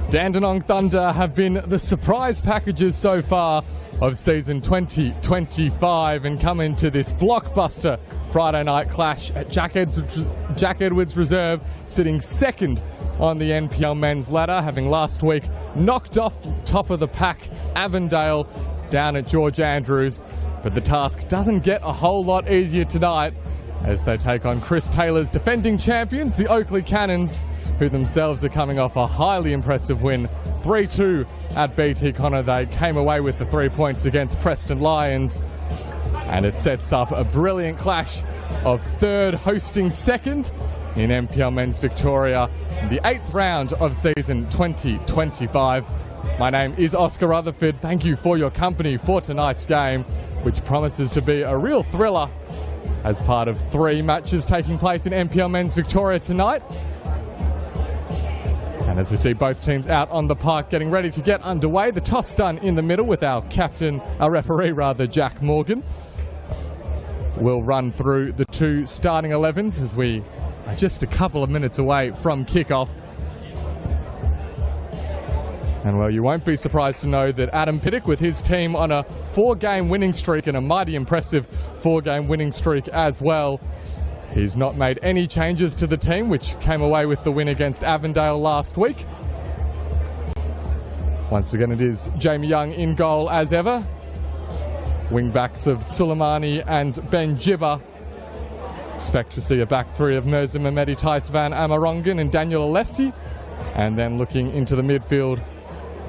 Dandenong Thunder have been the surprise packages so far of season 2025 and come into this blockbuster Friday night clash at Jack Edwards Reserve, sitting second on the NPL men's ladder, having last week knocked off top of the pack Avondale down at George Andrews. But the task doesn't get a whole lot easier tonight as they take on Chris Taylor's defending champions, the Oakleigh Cannons, who themselves are coming off a highly impressive win 3-2 at BT Connor. They came away with the 3 points against Preston Lions, and it sets up a brilliant clash of third hosting second in NPL Men's Victoria in the 8th round of season 2025. My name is Oscar Rutherford. Thank you for your company for tonight's game, which promises to be a real thriller as part of 3 matches taking place in NPL Men's Victoria tonight. And as we see both teams out on the park getting ready to get underway, the toss done in the middle with our referee, Jack Morgan. We'll run through the 2 starting 11s as we are just a couple of minutes away from kickoff. And well, you won't be surprised to know that Adam Pittock, with his team on a 4-game winning streak and a mighty impressive 4-game winning streak as well, he's not made any changes to the team, which came away with the win against Avondale last week. Once again, it is Jamie Young in goal as ever. Wing-backs of Suleimani and Ben Jibber. Expect to see a back 3 of Mirza Mehmedi, Taisvan Amarongan and Daniel Alessi. And then looking into the midfield,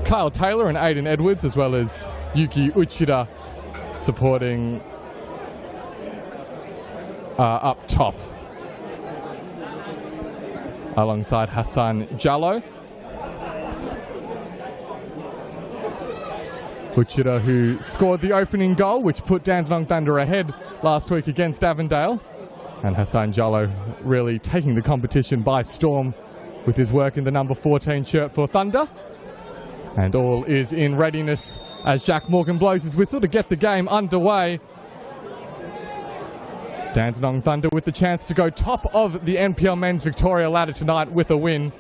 Kyle Taylor and Aidan Edwards, as well as Yuki Uchida supporting up top alongside Hassan Jallo. Uchida, who scored the opening goal, which put Dandenong Thunder ahead last week against Avondale. And Hassan Jallo really taking the competition by storm with his work in the number 14 shirt for Thunder. And all is in readiness as Jack Morgan blows his whistle to get the game underway. Dandenong Thunder with the chance to go top of the NPL Men's Victoria ladder tonight with a win.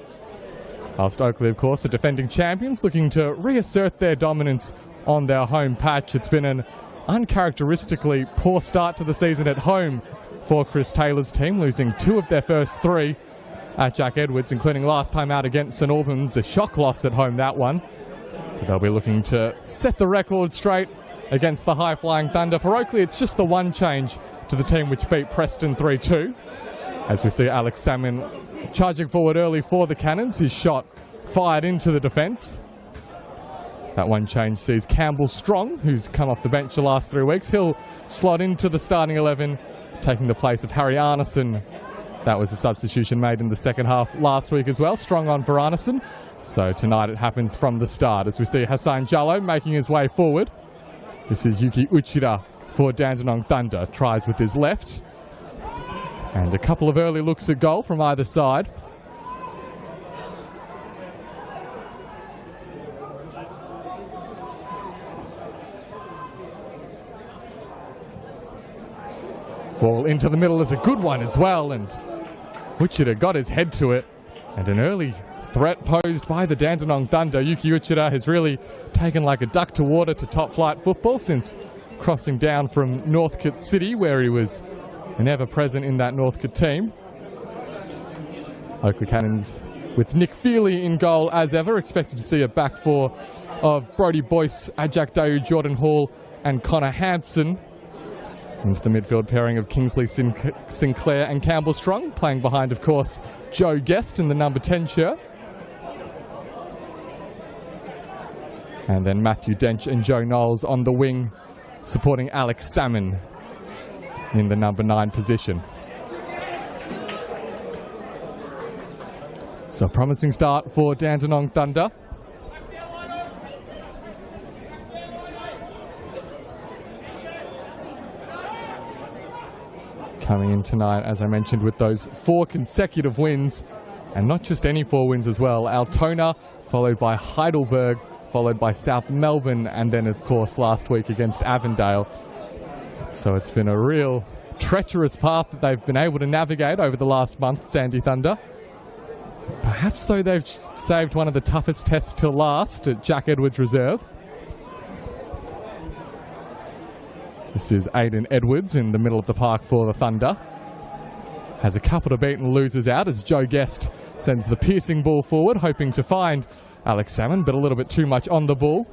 Whilst Oakleigh, of course, the defending champions, looking to reassert their dominance on their home patch. It's been an uncharacteristically poor start to the season at home for Chris Taylor's team, losing 2 of their first 3 at Jack Edwards, including last time out against St Albans, a shock loss at home, that one. But they'll be looking to set the record straight against the high-flying Thunder. For Oakleigh, it's just the one change to the team which beat Preston 3-2. As we see Alex Salmon charging forward early for the Cannons, his shot fired into the defence. That one change sees Campbell Strong, who's come off the bench the last 3 weeks. He'll slot into the starting 11, taking the place of Harry Arneson. That was a substitution made in the second half last week as well. Strong on for Arneson. So tonight it happens from the start as we see Hassan Jallo making his way forward. This is Yuki Uchida for Dandenong Thunder. Tries with his left. And a couple of early looks at goal from either side. Ball into the middle is a good one as well, and Uchida got his head to it. And an early threat posed by the Dandenong Thunder. Yuki Uchida has really taken like a duck to water to top flight football since crossing down from Northcote City, where he was never present in that Northcote team. Oakleigh Cannons with Nick Feely in goal as ever. Expected to see a back 4 of Brodie Boyce, Ajak Dayu, Jordan Hall and Connor Hansen. Into the midfield pairing of Kingsley Sinclair and Campbell Strong, playing behind, of course, Joe Guest in the number 10 shirt. And then Matthew Dench and Joe Knowles on the wing, supporting Alex Salmon in the number 9 position. So a promising start for Dandenong Thunder. Coming in tonight, as I mentioned, with those 4 consecutive wins, and not just any 4 wins as well. Altona, followed by Heidelberg, followed by South Melbourne, and then, of course, last week against Avondale. So it's been a real treacherous path that they've been able to navigate over the last month, Dandy Thunder. Perhaps, though, they've saved one of the toughest tests till last at Jack Edwards Reserve. This is Aiden Edwards in the middle of the park for the Thunder. Has a couple to beat and loses out as Joe Guest sends the piercing ball forward, hoping to find Alex Salmon, but a little bit too much on the ball.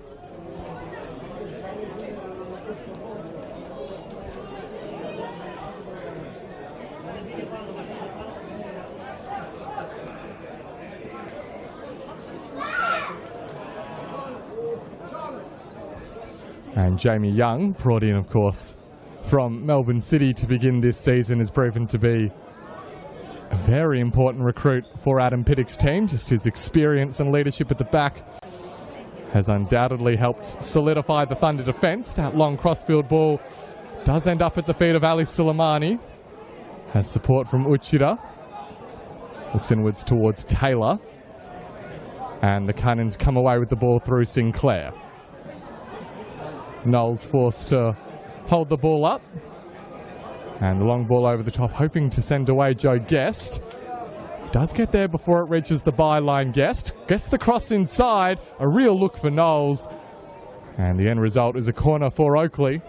And Jamie Young, brought in, of course, from Melbourne City to begin this season, has proven to be a very important recruit for Adam Pittock's team. Just his experience and leadership at the back has undoubtedly helped solidify the Thunder defence. That long crossfield ball does end up at the feet of Ali Suleimani. Has support from Uchida. Looks inwards towards Taylor. And the Cannons come away with the ball through Sinclair. Knowles forced to hold the ball up. And the long ball over the top, hoping to send away Joe Guest. Does get there before it reaches the byline. Guest gets the cross inside. A real look for Knowles. And the end result is a corner for Oakleigh.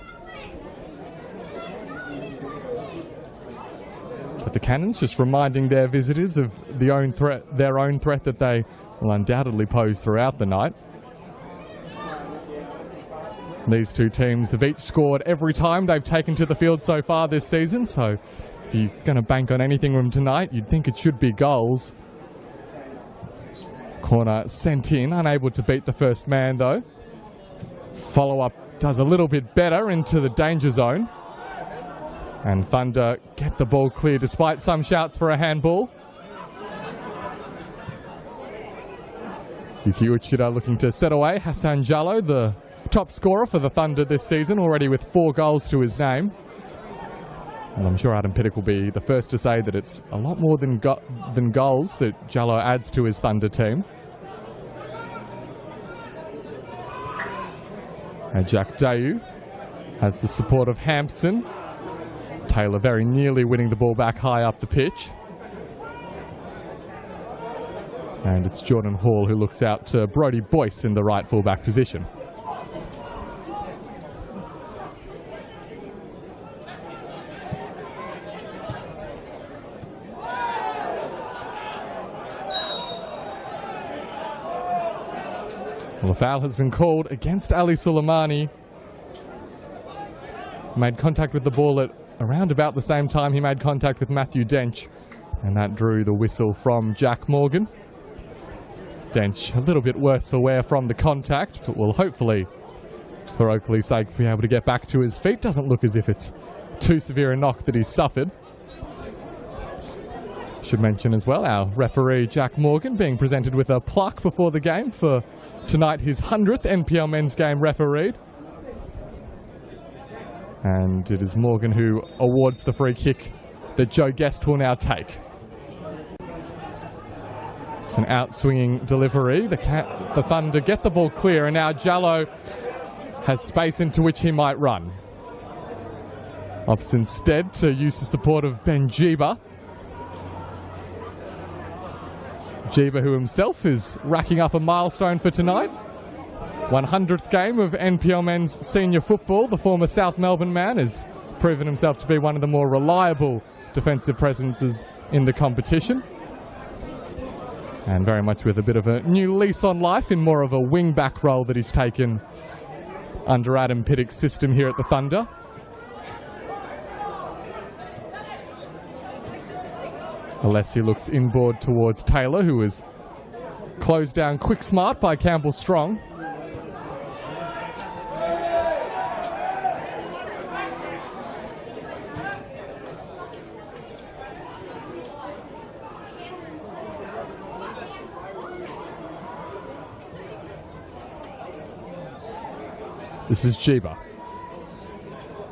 But the Cannons just reminding their visitors of their own threat that they will undoubtedly pose throughout the night. These two teams have each scored every time they've taken to the field so far this season, so if you're going to bank on anything from tonight, you'd think it should be goals. Corner sent in, unable to beat the first man though. Follow-up does a little bit better into the danger zone. And Thunder get the ball clear despite some shouts for a handball. Yuki Uchida looking to set away. Hassan Jallo, the top scorer for the Thunder this season, already with 4 goals to his name. And I'm sure Adam Pittock will be the first to say that it's a lot more than goals that Jallo adds to his Thunder team. And Jack Dayu has the support of Hampson. Taylor very nearly winning the ball back high up the pitch. And it's Jordan Hall who looks out to Brodie Boyce in the right fullback position. Well, a foul has been called against Ali Suleimani. Made contact with the ball at around about the same time he made contact with Matthew Dench, and that drew the whistle from Jack Morgan. Dench a little bit worse for wear from the contact, but will hopefully, for Oakleigh's sake, be able to get back to his feet. Doesn't look as if it's too severe a knock that he's suffered. Should mention as well our referee Jack Morgan being presented with a plaque before the game for tonight, his 100th NPL men's game refereed. And it is Morgan who awards the free kick that Joe Guest will now take. It's an out-swinging delivery. The Thunder get the ball clear, and now Jallo has space into which he might run. Opts instead to use the support of Ben Jeeba. Jeeba, who himself is racking up a milestone for tonight. 100th game of NPL men's senior football. The former South Melbourne man has proven himself to be one of the more reliable defensive presences in the competition. And very much with a bit of a new lease on life in more of a wing-back role that he's taken under Adam Pittock's system here at the Thunder. Alessi looks inboard towards Taylor, who was closed down quick smart by Campbell Strong. This is Jeeba.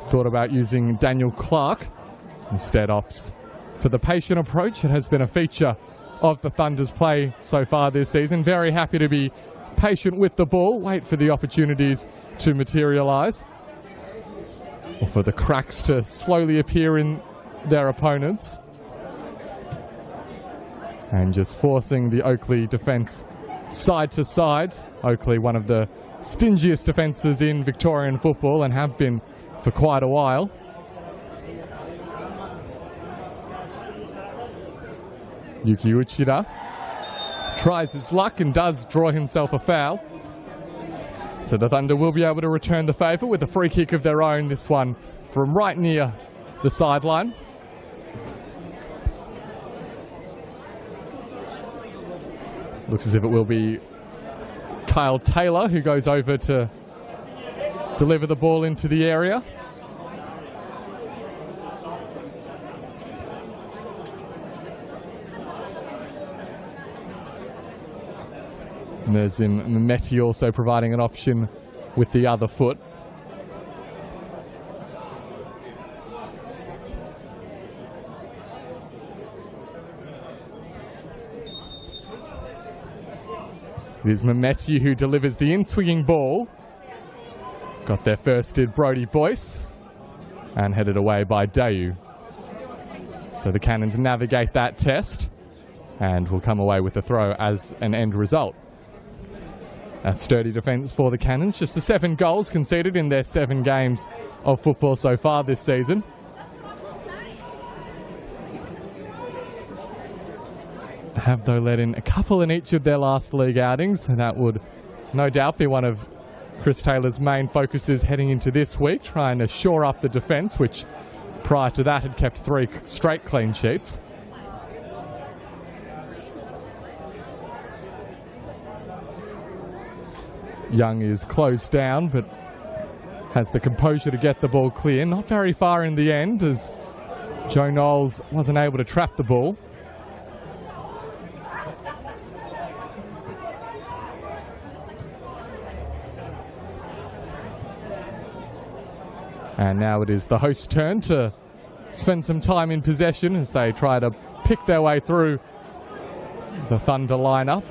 Thought about using Daniel Clark. Instead opts for the patient approach. It has been a feature of the Thunder's play so far this season. Very happy to be patient with the ball, wait for the opportunities to materialise, or for the cracks to slowly appear in their opponents. and just forcing the Oakleigh defence side to side. Oakleigh, one of the stingiest defences in Victorian football and have been for quite a while. Yuki Uchida tries his luck and does draw himself a foul. So the Thunder will be able to return the favour with a free kick of their own, this one from right near the sideline. Looks as if it will be Kyle Taylor who goes over to deliver the ball into the area. Merzim Mehmeti also providing an option with the other foot. It is Mehmeti who delivers the in-swinging ball. Got there first did Brodie Boyce and headed away by Dayu. So the Cannons navigate that test and will come away with a throw as an end result. That sturdy defence for the Cannons. Just the 7 goals conceded in their 7 games of football so far this season. Have though let in a couple in each of their last league outings, and that would no doubt be one of Chris Taylor's main focuses heading into this week, trying to shore up the defence, which prior to that had kept 3 straight clean sheets. Young is closed down, but has the composure to get the ball clear. Not very far in the end, as Joe Knowles wasn't able to trap the ball. And now it is the host's turn to spend some time in possession as they try to pick their way through the Thunder lineup.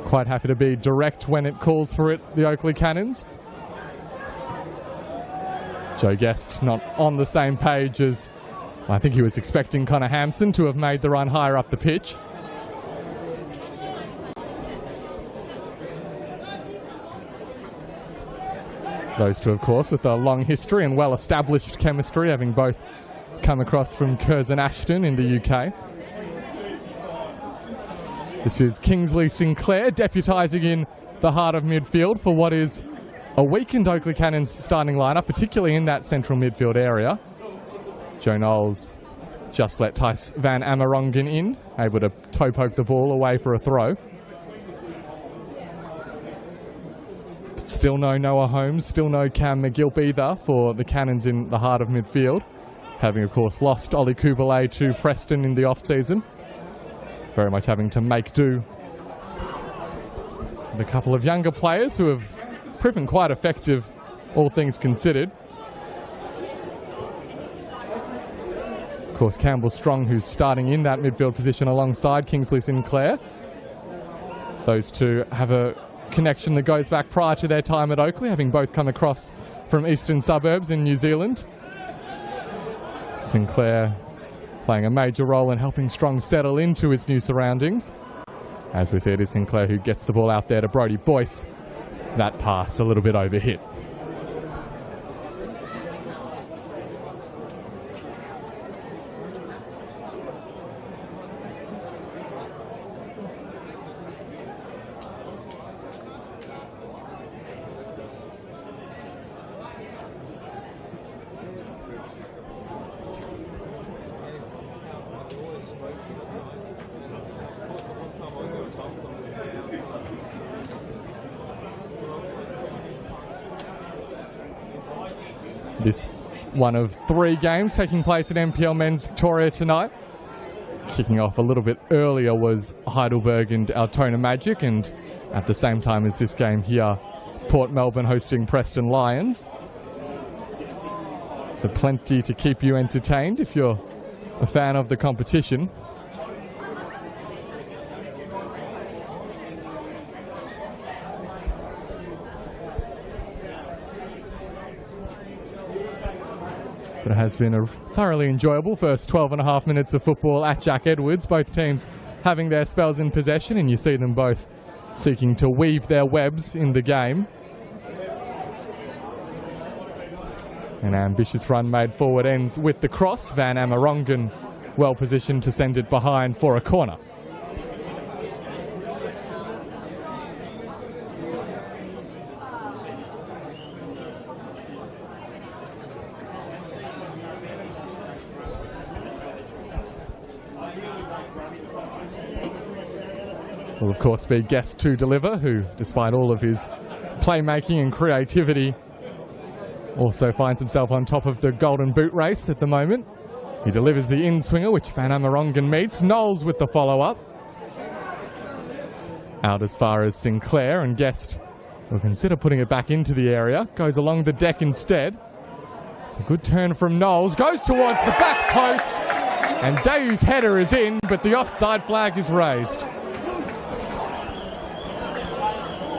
Quite happy to be direct when it calls for it, the Oakleigh Cannons. Joe Guest not on the same page as I think he was expecting Connor Hampson to have made the run higher up the pitch. Those two, of course, with a long history and well-established chemistry, having both come across from Curzon Ashton in the UK. This is Kingsley Sinclair deputising in the heart of midfield for what is a weakened Oakleigh Cannons starting lineup, particularly in that central midfield area. Joe Knowles just let Tice Van Amerongen in, able to toe poke the ball away for a throw. But still no Noah Holmes, still no Cam McGilp either for the Cannons in the heart of midfield, having of course lost Ollie Kubalay to Preston in the off-season. Very much having to make do with a couple of younger players who have proven quite effective, all things considered. Of course, Campbell Strong, who's starting in that midfield position alongside Kingsley Sinclair. Those two have a connection that goes back prior to their time at Oakleigh, having both come across from eastern suburbs in New Zealand. Sinclair playing a major role in helping Strong settle into his new surroundings. As we see, it is Sinclair who gets the ball out there to Brodie Boyce. That pass a little bit overhit. This one of 3 games taking place at NPL Men's Victoria tonight. Kicking off a little bit earlier was Heidelberg and Altona Magic, and at the same time as this game here, Port Melbourne hosting Preston Lions. So plenty to keep you entertained if you're a fan of the competition. But it has been a thoroughly enjoyable first 12.5 minutes of football at Jack Edwards. Both teams having their spells in possession, and you see them both seeking to weave their webs in the game. An ambitious run made forward ends with the cross. Van Amerongen well positioned to send it behind for a corner. Will of course be Guest to deliver, who despite all of his playmaking and creativity also finds himself on top of the golden boot race at the moment. He delivers the in-swinger, which Van Amerongen meets. Knowles with the follow-up. Out as far as Sinclair, and Guest will consider putting it back into the area. Goes along the deck instead. It's a good turn from Knowles. Goes towards the back post. And Dayu's header is in, but the offside flag is raised.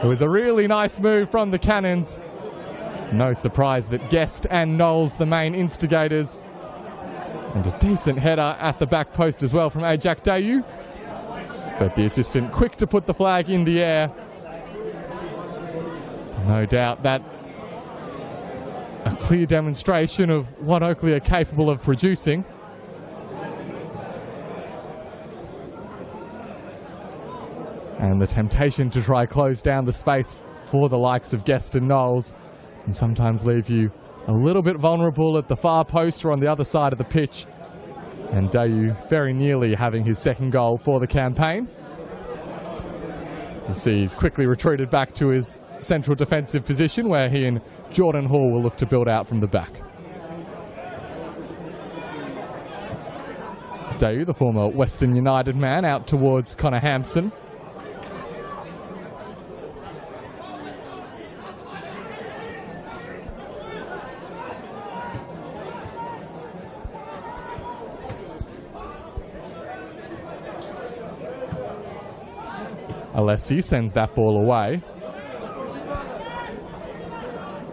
It was a really nice move from the Cannons. No surprise that Guest and Knowles, the main instigators. And a decent header at the back post as well from Ajak Dayu. But the assistant quick to put the flag in the air. No doubt that a clear demonstration of what Oakleigh are capable of producing. And the temptation to try close down the space for the likes of Guest and Knowles can sometimes leave you a little bit vulnerable at the far post or on the other side of the pitch. And Dayu very nearly having his second goal for the campaign. You see he's quickly retreated back to his central defensive position, where he and Jordan Hall will look to build out from the back. Dayu, the former Western United man, out towards Connor Hampson. Alessi sends that ball away.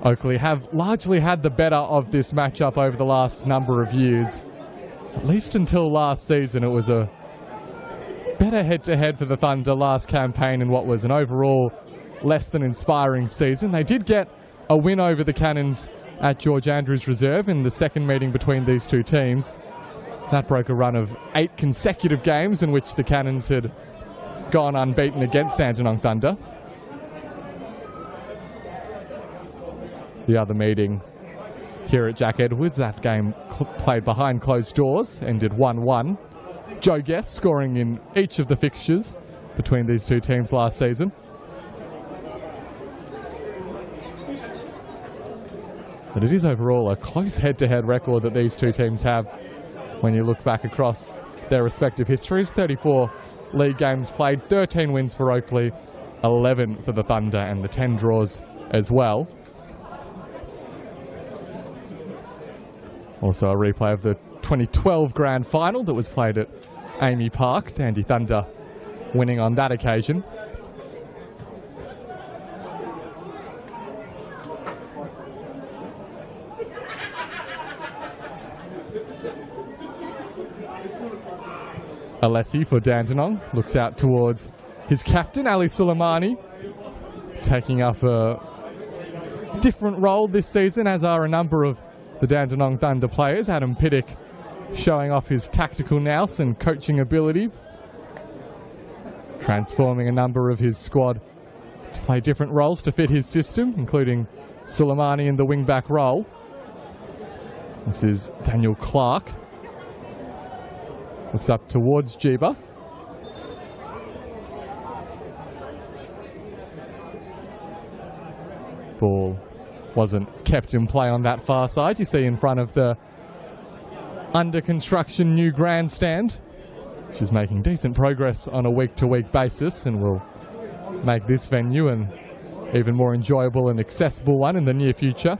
Oakleigh have largely had the better of this matchup over the last number of years. At least until last season, it was a better head-to-head for the Thunder last campaign in what was an overall less than inspiring season. They did get a win over the Cannons at George Andrews Reserve in the second meeting between these two teams. That broke a run of 8 consecutive games in which the Cannons had gone unbeaten against Dandenong Thunder. The other meeting here at Jack Edwards, that game played behind closed doors, ended 1-1. Joe Guest scoring in each of the fixtures between these two teams last season. But it is overall a close head-to-head record that these two teams have when you look back across their respective histories. 34 league games played, 13 wins for Oakleigh, 11 for the Thunder, and the 10 draws as well. Also a replay of the 2012 Grand Final that was played at Amy Park. Dandy Thunder winning on that occasion. Alessi for Dandenong looks out towards his captain, Ali Suleimani, taking up a different role this season, as are a number of the Dandenong Thunder players. Adam Piddick showing off his tactical nous and coaching ability, transforming a number of his squad to play different roles to fit his system, including Suleimani in the wing-back role. This is Daniel Clark. Looks up towards Jeeba. Ball wasn't kept in play on that far side. You see in front of the under construction new grandstand, which is making decent progress on a week-to-week basis and will make this venue an even more enjoyable and accessible one in the near future.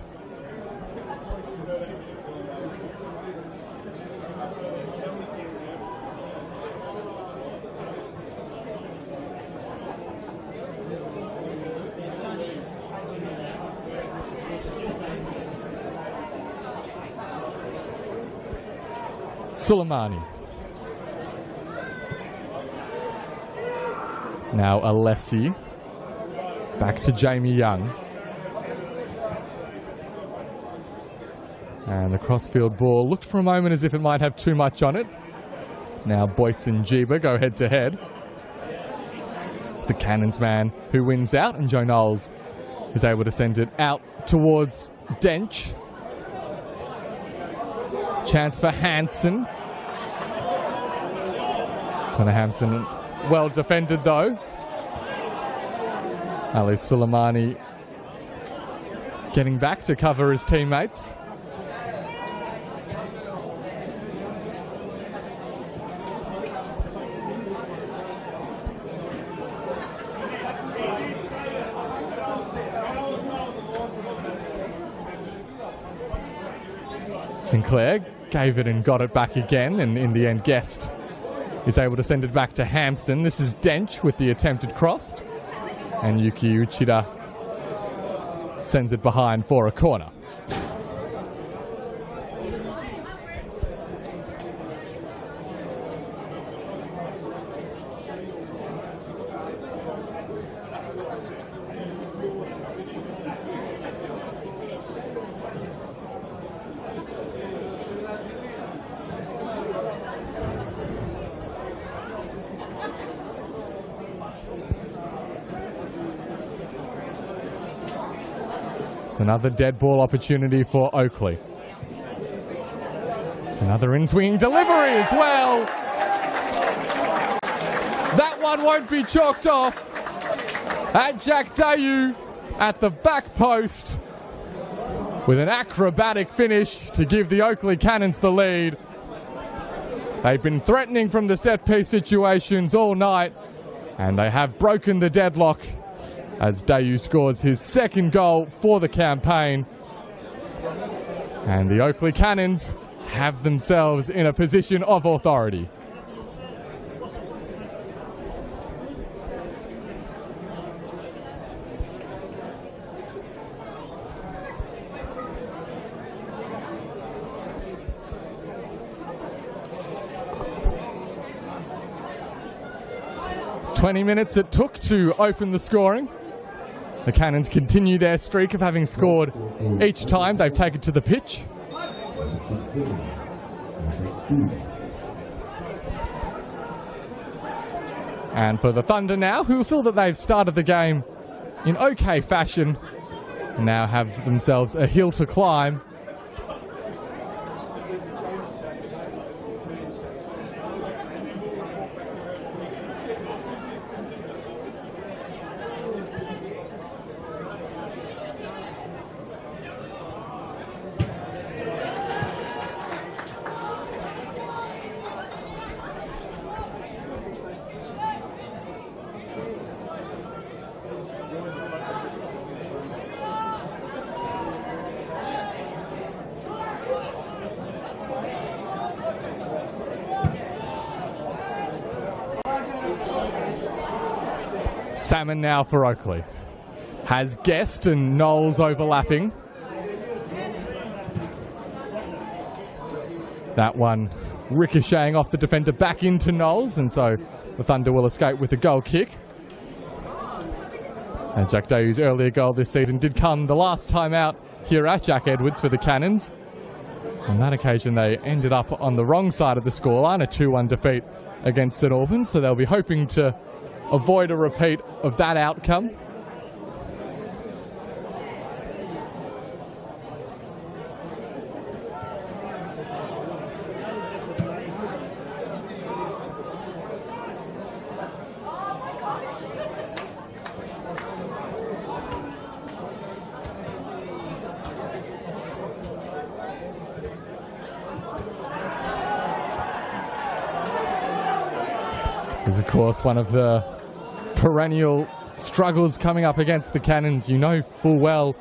Suleimani. Now Alessi. Back to Jamie Young. And the crossfield ball looked for a moment as if it might have too much on it. Now Boyce and Jeeba go head to head. It's the Cannons man who wins out, and Joe Knowles is able to send it out towards Dench. Chance for Hansen. Connor Hampson well defended though. Ali Suleimani getting back to cover his teammates. Sinclair gave it and got it back again, and in the end Guest is able to send it back to Hampson. This is Dench with the attempted cross, and Yuki Uchida sends it behind for a corner. Another dead ball opportunity for Oakleigh. It's another in-swinging delivery as well. That one won't be chalked off. At Jack Dayu at the back post with an acrobatic finish to give the Oakleigh Cannons the lead. They've been threatening from the set-piece situations all night, and they have broken the deadlock as Dayu scores his second goal for the campaign. And the Oakleigh Cannons have themselves in a position of authority. "20 minutes it took to open the scoring. The Cannons continue their streak of having scored each time they've taken to the pitch. And for the Thunder now, who feel that they've started the game in okay fashion, now have themselves a hill to climb. Salmon now for Oakleigh. Has Guest and Knowles overlapping. That one ricocheting off the defender back into Knowles, and so the Thunder will escape with a goal kick. And Jack Dayu's earlier goal this season did come the last time out here at Jack Edwards for the Cannons. On that occasion they ended up on the wrong side of the scoreline, a 2-1 defeat against St Albans, so they'll be hoping to avoid a repeat of that outcome. Is of course one of the perennial struggles coming up against the Cannons. You know full well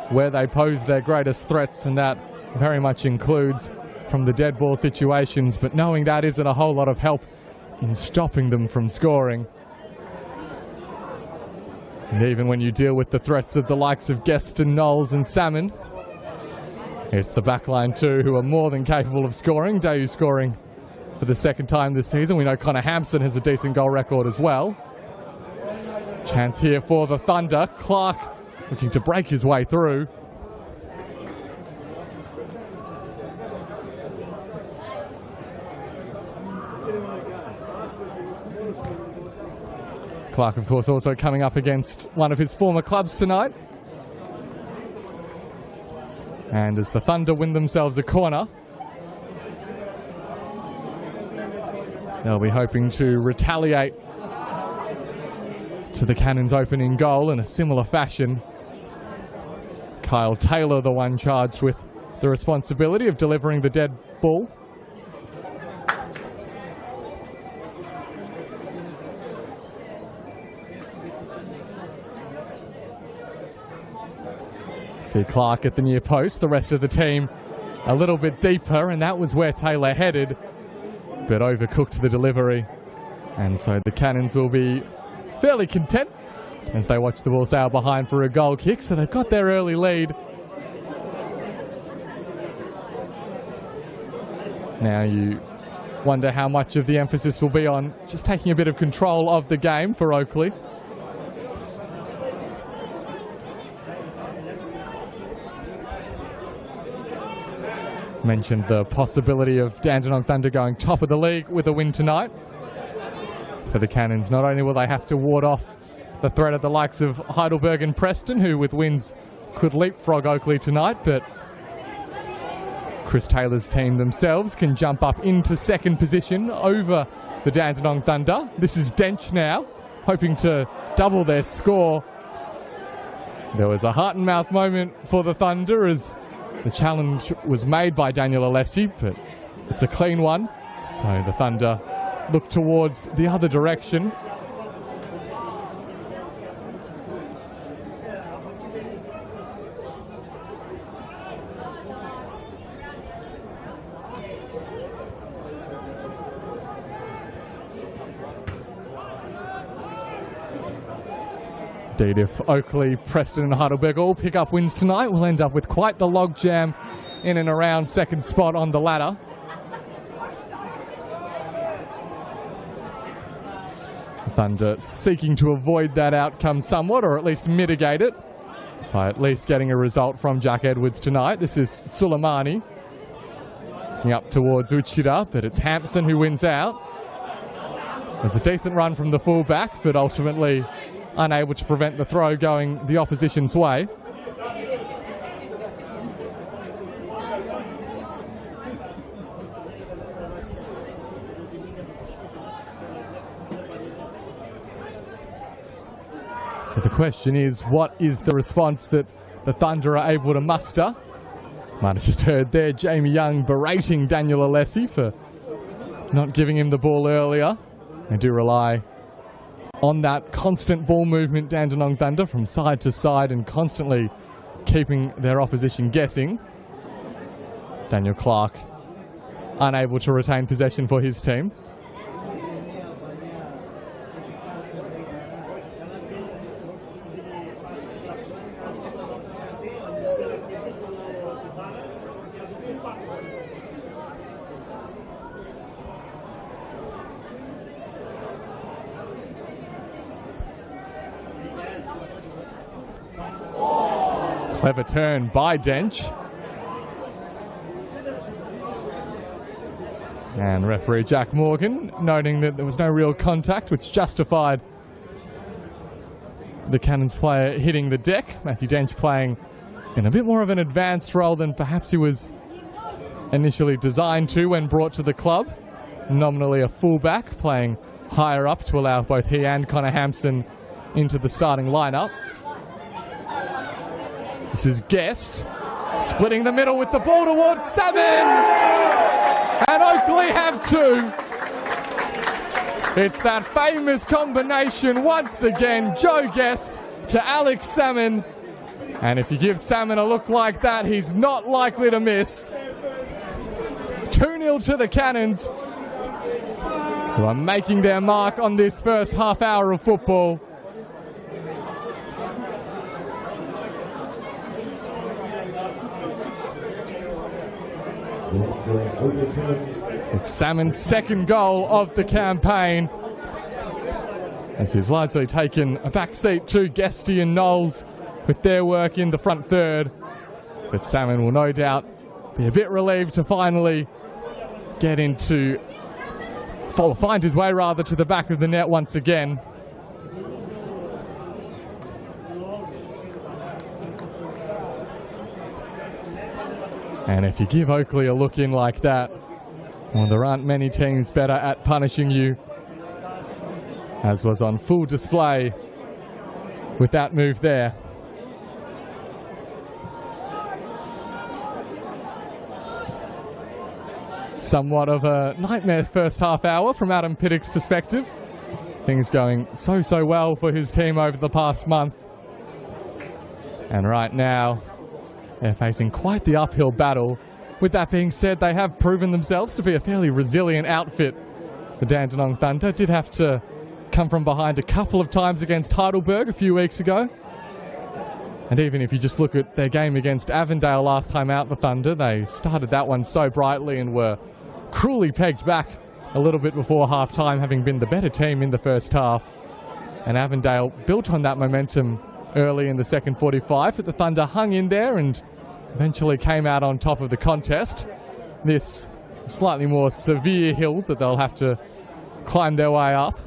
where they pose their greatest threats, and that very much includes from the dead ball situations, but knowing that isn't a whole lot of help in stopping them from scoring. And even when you deal with the threats of the likes of Guest and Knowles and Salmon, it's the backline too who are more than capable of scoring. Dayu scoring for the second time this season. We know Connor Hampson has a decent goal record as well. Chance here for the Thunder. Clark looking to break his way through. Clark, of course, also coming up against one of his former clubs tonight. And as the Thunder win themselves a corner, they'll be hoping to retaliate to the Cannons' opening goal in a similar fashion. Kyle Taylor, the one charged with the responsibility of delivering the dead ball. See Clark at the near post, the rest of the team a little bit deeper, and that was where Taylor headed, but overcooked the delivery. And so the Cannons will be fairly content as they watch the ball sail behind for a goal kick, so they've got their early lead. Now you wonder how much of the emphasis will be on just taking a bit of control of the game for Oakleigh. Mentioned the possibility of Dandenong Thunder going top of the league with a win tonight. For the Cannons, not only will they have to ward off the threat of the likes of Heidelberg and Preston, who with wins could leapfrog Oakleigh tonight, but Chris Taylor's team themselves can jump up into second position over the Dandenong Thunder. This is Dench now, hoping to double their score. There was a heart and mouth moment for the Thunder as the challenge was made by Daniel Alessi, but it's a clean one. So the Thunder look towards the other direction. Indeed, if Oakleigh, Preston and Heidelberg all pick up wins tonight, we'll end up with quite the logjam in and around second spot on the ladder. Thunder seeking to avoid that outcome somewhat, or at least mitigate it, by at least getting a result from Jack Edwards tonight. This is Suleimani looking up towards Uchida, but it's Hampson who wins out. There's a decent run from the fullback, but ultimately unable to prevent the throw going the opposition's way. So the question is, what is the response that the Thunder are able to muster? Might have just heard there Jamie Young berating Daniel Alessi for not giving him the ball earlier. They do rely on that constant ball movement, Dandenong Thunder, from side to side and constantly keeping their opposition guessing. Daniel Clark unable to retain possession for his team. Clever turn by Dench. And referee Jack Morgan noting that there was no real contact, which justified the Cannons player hitting the deck. Matthew Dench playing in a bit more of an advanced role than perhaps he was initially designed to when brought to the club. Nominally a fullback, playing higher up to allow both he and Connor Hampson into the starting lineup. This is Guest, splitting the middle with the ball towards Salmon! And Oakleigh have two. It's that famous combination once again, Joe Guest to Alex Salmon. And if you give Salmon a look like that, he's not likely to miss. 2-0 to the Cannons, who are making their mark on this first half hour of football. It's Salmon's second goal of the campaign, as he's largely taken a back seat to Guesty and Knowles with their work in the front third. But Salmon will no doubt be a bit relieved to finally get into, find his way rather, to the back of the net once again. And if you give Oakleigh a look in like that, well, there aren't many teams better at punishing you, as was on full display with that move there. Somewhat of a nightmare first half hour from Adam Pittock's perspective. Things going so well for his team over the past month. And right now, they're facing quite the uphill battle. With that being said, they have proven themselves to be a fairly resilient outfit. The Dandenong Thunder did have to come from behind a couple of times against Heidelberg a few weeks ago. And even if you just look at their game against Avondale last time out, the Thunder, they started that one so brightly and were cruelly pegged back a little bit before half-time, having been the better team in the first half. And Avondale built on that momentum early in the second 45, but the Thunder hung in there and eventually came out on top of the contest. This slightly more severe hill that they'll have to climb their way up.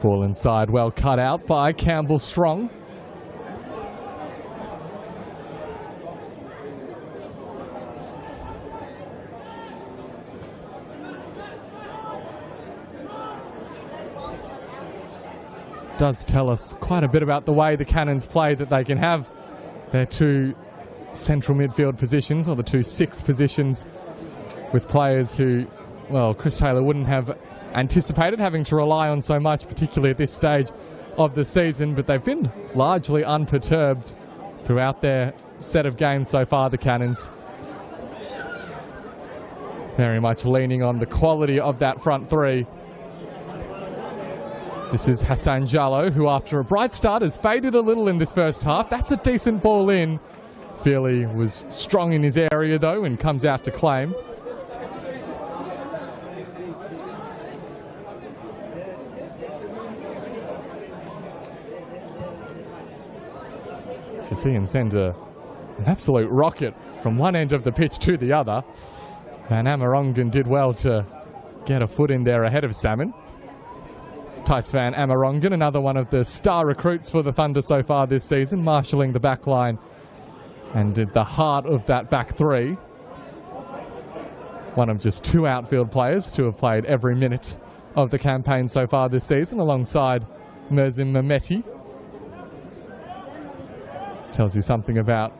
Ball inside, well cut out by Campbell Strong. Does tell us quite a bit about the way the Cannons play, that they can have their two central midfield positions, or the two 6 positions, with players who, well, Chris Taylor wouldn't have anticipated having to rely on so much, particularly at this stage of the season, but they've been largely unperturbed throughout their set of games so far, the Cannons. Very much leaning on the quality of that front three. This is Hassan Jallo, who after a bright start has faded a little in this first half. That's a decent ball in. Feely was strong in his area though and comes out to claim. To see him send an absolute rocket from one end of the pitch to the other. Van Amerongen did well to get a foot in there ahead of Salmon. Tice Van Amerongen, another one of the star recruits for the Thunder so far this season, marshalling the back line and at the heart of that back three. One of just 2 outfield players to have played every minute of the campaign so far this season, alongside Merzim Mehmeti. Tells you something about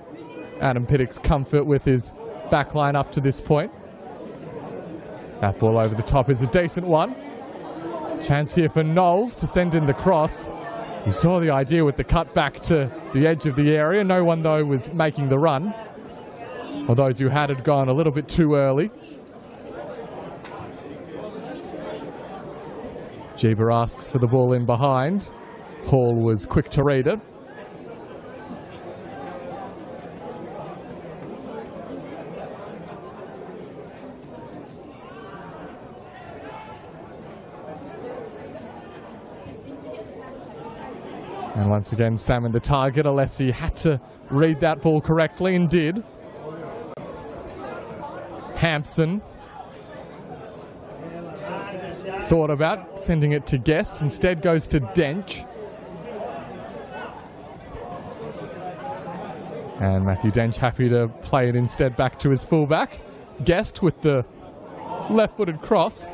Adam Pittock's comfort with his back line up to this point. That ball over the top is a decent one. Chance here for Knowles to send in the cross. You saw the idea with the cut back to the edge of the area. No one, though, was making the run. Or those who had gone a little bit too early. Jeeber asks for the ball in behind. Hall was quick to read it. And once again, Salmon the target, unless he had to read that ball correctly, and did. Hampson thought about sending it to Guest, instead goes to Dench. And Matthew Dench happy to play it instead back to his fullback. Guest with the left-footed cross.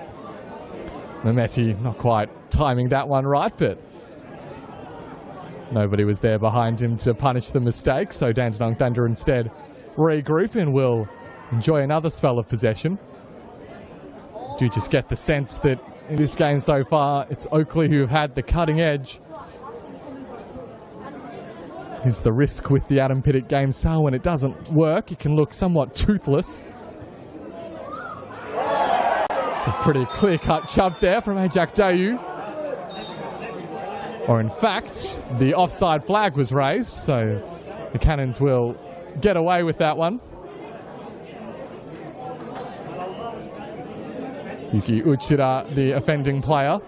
Mehmeti not quite timing that one right, but nobody was there behind him to punish the mistake, so Dandenong Thunder instead regroup and will enjoy another spell of possession. Do just get the sense that in this game so far. It's Oakleigh who have had the cutting edge. Is the risk with the Adam Pittock game style. When it doesn't work, it can look somewhat toothless. It's a pretty clear-cut shove there from Ajak Dayu. Or in fact, the offside flag was raised, so the Cannons will get away with that one. Yuki Uchida, the offending player.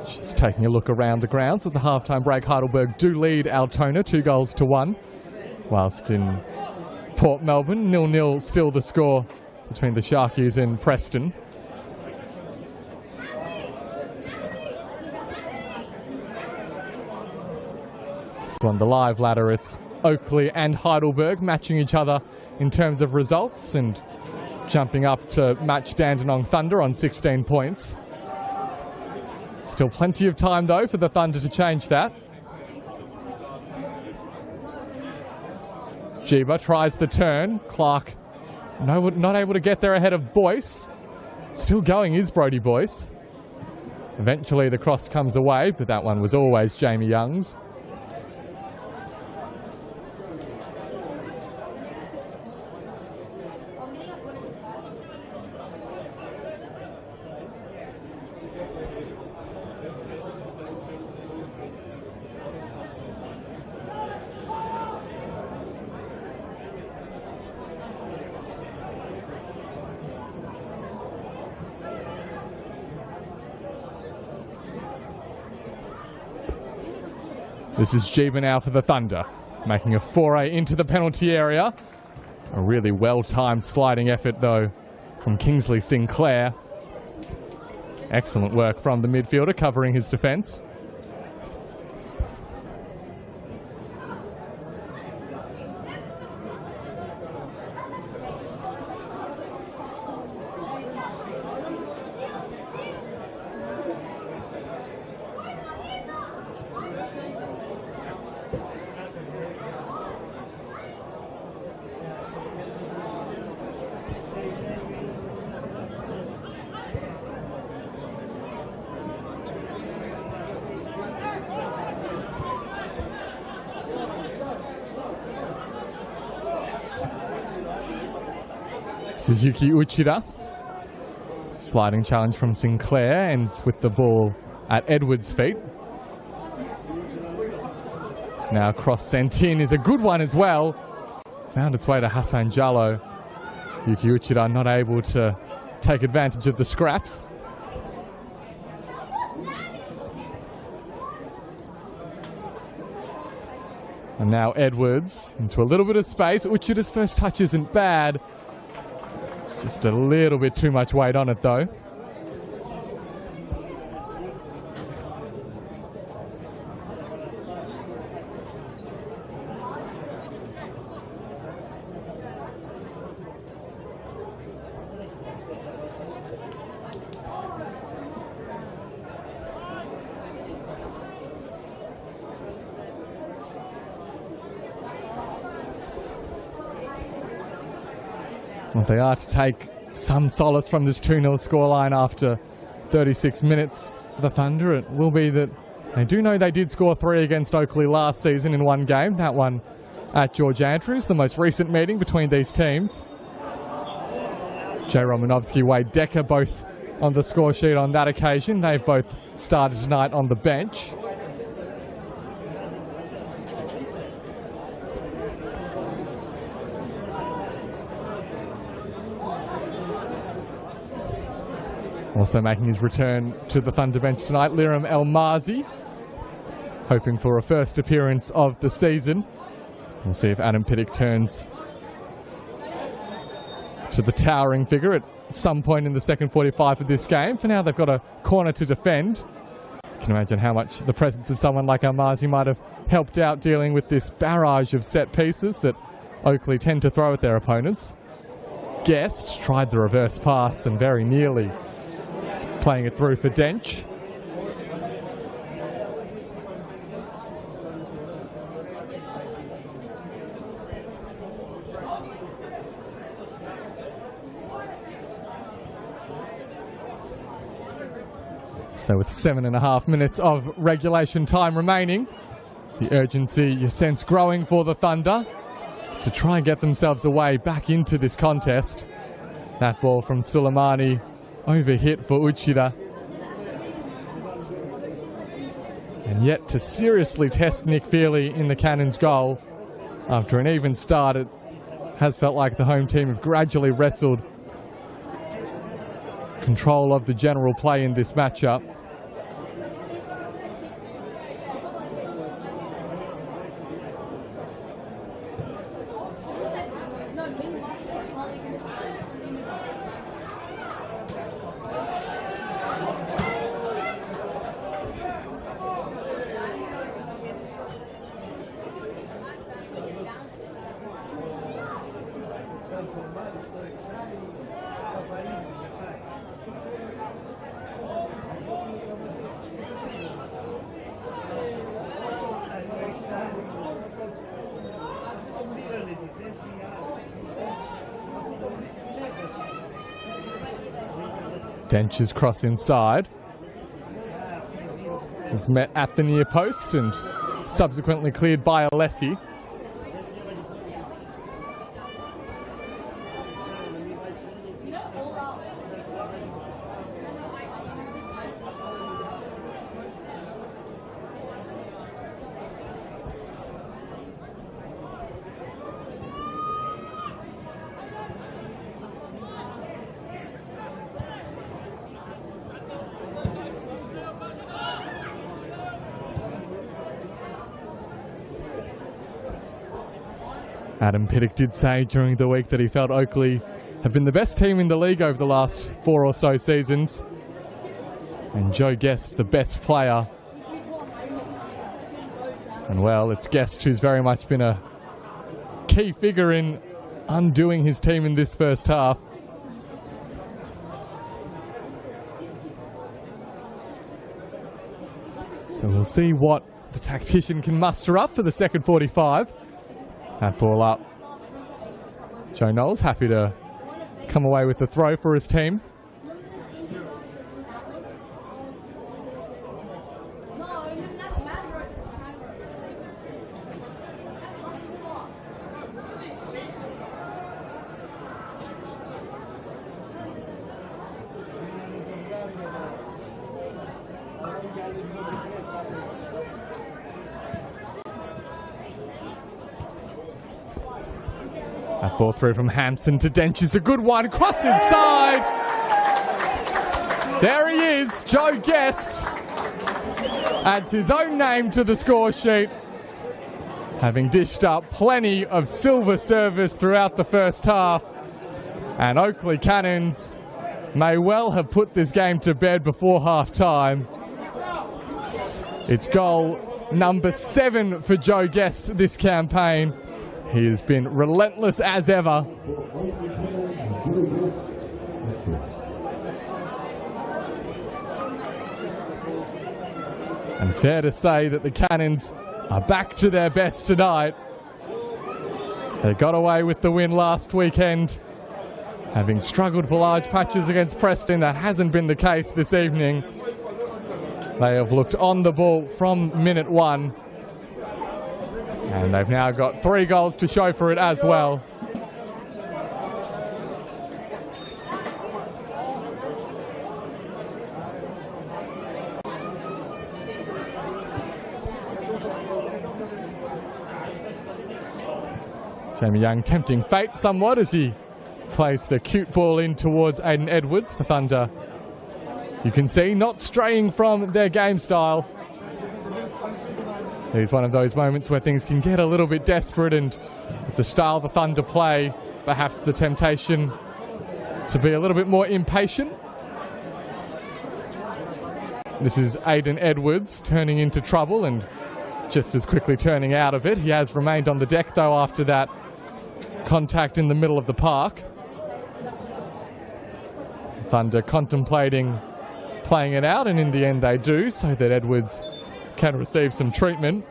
Just taking a look around the grounds. At the halftime break, Heidelberg do lead Altona 2-1, whilst in Port Melbourne, 0-0 still the score between the Sharkies and Preston. So on the live ladder, it's Oakleigh and Heidelberg matching each other in terms of results and jumping up to match Dandenong Thunder on 16 points. Still plenty of time though for the Thunder to change that. Jiba tries the turn. Clark not able to get there ahead of Boyce. Still going is Brodie Boyce. Eventually the cross comes away, but that one was always Jamie Young's. This is Jiba now for the Thunder, making a foray into the penalty area. A really well-timed sliding effort, though, from Kingsley Sinclair. Excellent work from the midfielder, covering his defence. Suzuki Uchida. Sliding challenge from Sinclair, ends with the ball at Edwards' feet. Now cross sent in is a good one as well. Found its way to Hassan Jallo. Yuki Uchida not able to take advantage of the scraps. And now Edwards into a little bit of space. Uchida's first touch isn't bad. Just a little bit too much weight on it though. Well, they are to take some solace from this 2-0 scoreline after 36 minutes. The Thunder, it will be that they do know they did score 3 against Oakleigh last season in one game. That one at George Andrews, the most recent meeting between these teams. Jay Romanovsky, Wade Decker both on the score sheet on that occasion. They've both started tonight on the bench. Also making his return to the Thunder bench tonight, Liram El-Mazi, hoping for a first appearance of the season. We'll see if Adam Pittock turns to the towering figure at some point in the second 45 of this game. For now, they've got a corner to defend. You can imagine how much the presence of someone like El-Mazi might have helped out dealing with this barrage of set pieces that Oakleigh tend to throw at their opponents. Guest tried the reverse pass and very nearly playing it through for Dench. So with 7.5 minutes of regulation time remaining, the urgency you sense growing for the Thunder to try and get themselves away back into this contest. That ball from Suleimani overhit for Uchida. And yet to seriously test Nick Feely in the Cannons goal. After an even start, it has felt like the home team have gradually wrestled control of the general play in this matchup. Dench's cross inside is met at the near post and subsequently cleared by Alessi. Adam Piddock did say during the week that he felt Oakleigh have been the best team in the league over the last 4 or so seasons. And Joe Guest, the best player. And well, it's Guest who's very much been a key figure in undoing his team in this first half. So we'll see what the tactician can muster up for the second 45. That ball up. Joe Knowles happy to come away with the throw for his team. That ball through from Hampson to Dench is a good one. Cross inside. There he is. Joe Guest adds his own name to the score sheet, having dished up plenty of silver service throughout the first half. And Oakleigh Cannons may well have put this game to bed before half-time. It's goal number 7 for Joe Guest this campaign. He has been relentless as ever. And fair to say that the Cannons are back to their best tonight. They got away with the win last weekend, having struggled for large patches against Preston. That hasn't been the case this evening. They have looked on the ball from minute 1. And they've now got 3 goals to show for it as well. Jamie Young tempting fate somewhat as he plays the cute ball in towards Aiden Edwards. The Thunder, you can see, not straying from their game style. It's one of those moments where things can get a little bit desperate, and with the style the Thunder play, perhaps the temptation to be a little bit more impatient. This is Aiden Edwards turning into trouble and just as quickly turning out of it. He has remained on the deck though after that contact in the middle of the park. Thunder contemplating playing it out, and in the end they do, so that Edwards can receive some treatment.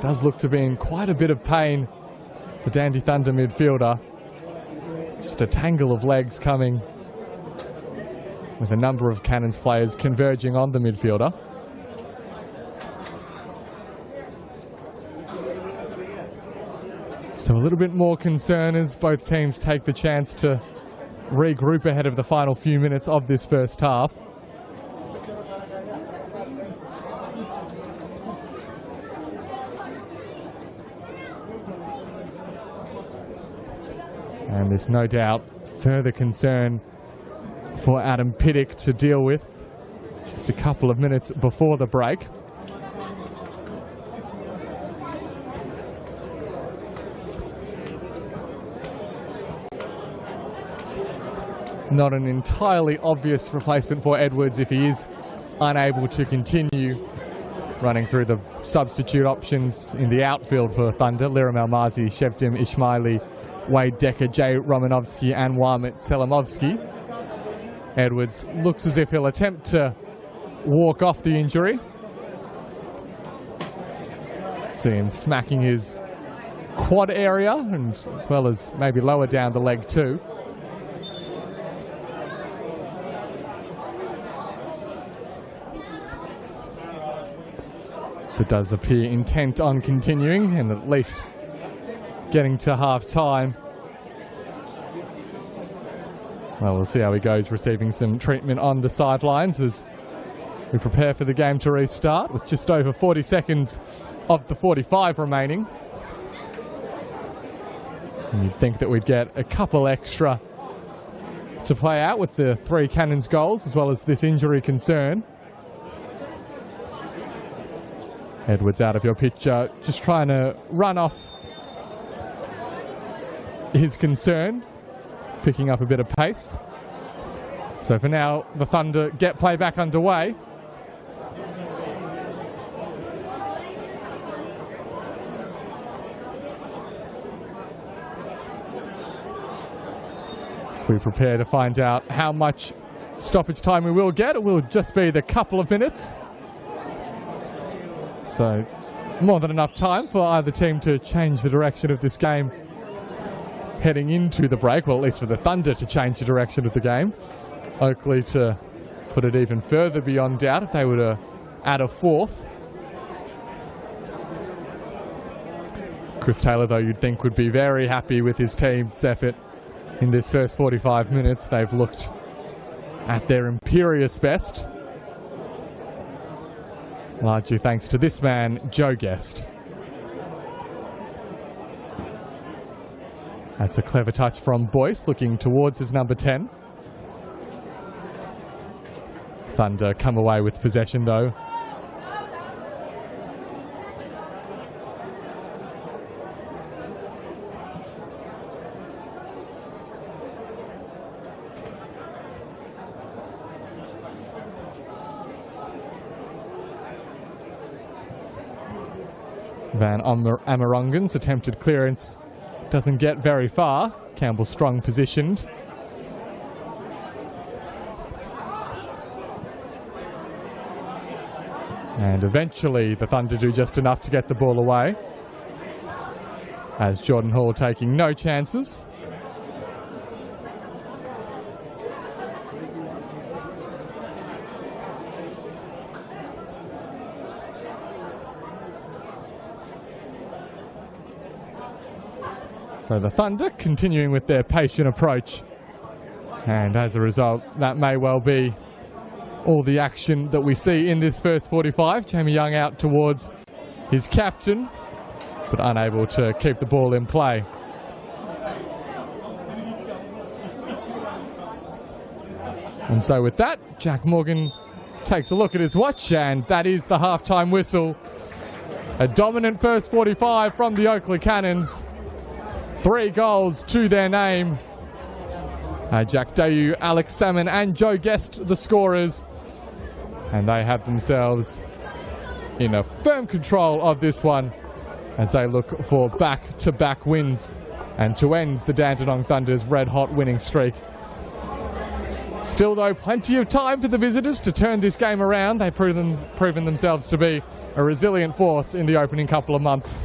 Does look to be in quite a bit of pain, the Dandy Thunder midfielder. Just a tangle of legs coming, with a number of Cannons players converging on the midfielder. So a little bit more concern as both teams take the chance to regroup ahead of the final few minutes of this first half. And there's no doubt further concern for Adam Piddick to deal with just a couple of minutes before the break. Not an entirely obvious replacement for Edwards if he is unable to continue running through the substitute options in the outfield for Thunder. Liram Almazi, Shevdim Ismaili, Wade Decker, Jay Romanovsky and Wamit Selamovsky. Edwards looks as if he'll attempt to walk off the injury. See him smacking his quad area, and as well as maybe lower down the leg too. But does appear intent on continuing and at least getting to half-time. Well, we'll see how he goes, receiving some treatment on the sidelines as we prepare for the game to restart with just over 40 seconds of the 45 remaining. And you'd think that we'd get a couple extra to play out with the 3 Cannons goals as well as this injury concern. Edwards out of your picture, just trying to run off his concern, picking up a bit of pace. So for now, the Thunder get play back underway. As we prepare to find out how much stoppage time we will get, it will just be the couple of minutes. So more than enough time for either team to change the direction of this game heading into the break, well, at least for the Thunder to change the direction of the game. Oakleigh to put it even further beyond doubt if they were to add a fourth. Chris Taylor, though, you'd think would be very happy with his team's effort in this first 45 minutes. They've looked at their imperious best, largely thanks to this man, Joe Guest. That's a clever touch from Boyce, looking towards his number 10. Thunder come away with possession, though. Van Amerongen's attempted clearance doesn't get very far. Campbell strong positioned. And eventually the Thunder do just enough to get the ball away, as Jordan Hall taking no chances. So the Thunder continuing with their patient approach, and as a result that may well be all the action that we see in this first 45. Jamie Young out towards his captain, but unable to keep the ball in play. And so with that, Jack Morgan takes a look at his watch, and that is the halftime whistle. A dominant first 45 from the Oakleigh Cannons. 3 goals to their name. Jack Dayu, Alex Salmon and Joe Guest the scorers. And they have themselves in a firm control of this one as they look for back-to-back wins and to end the Dandenong Thunder's red-hot winning streak. Still, though, plenty of time for the visitors to turn this game around. They've proven themselves to be a resilient force in the opening couple of months.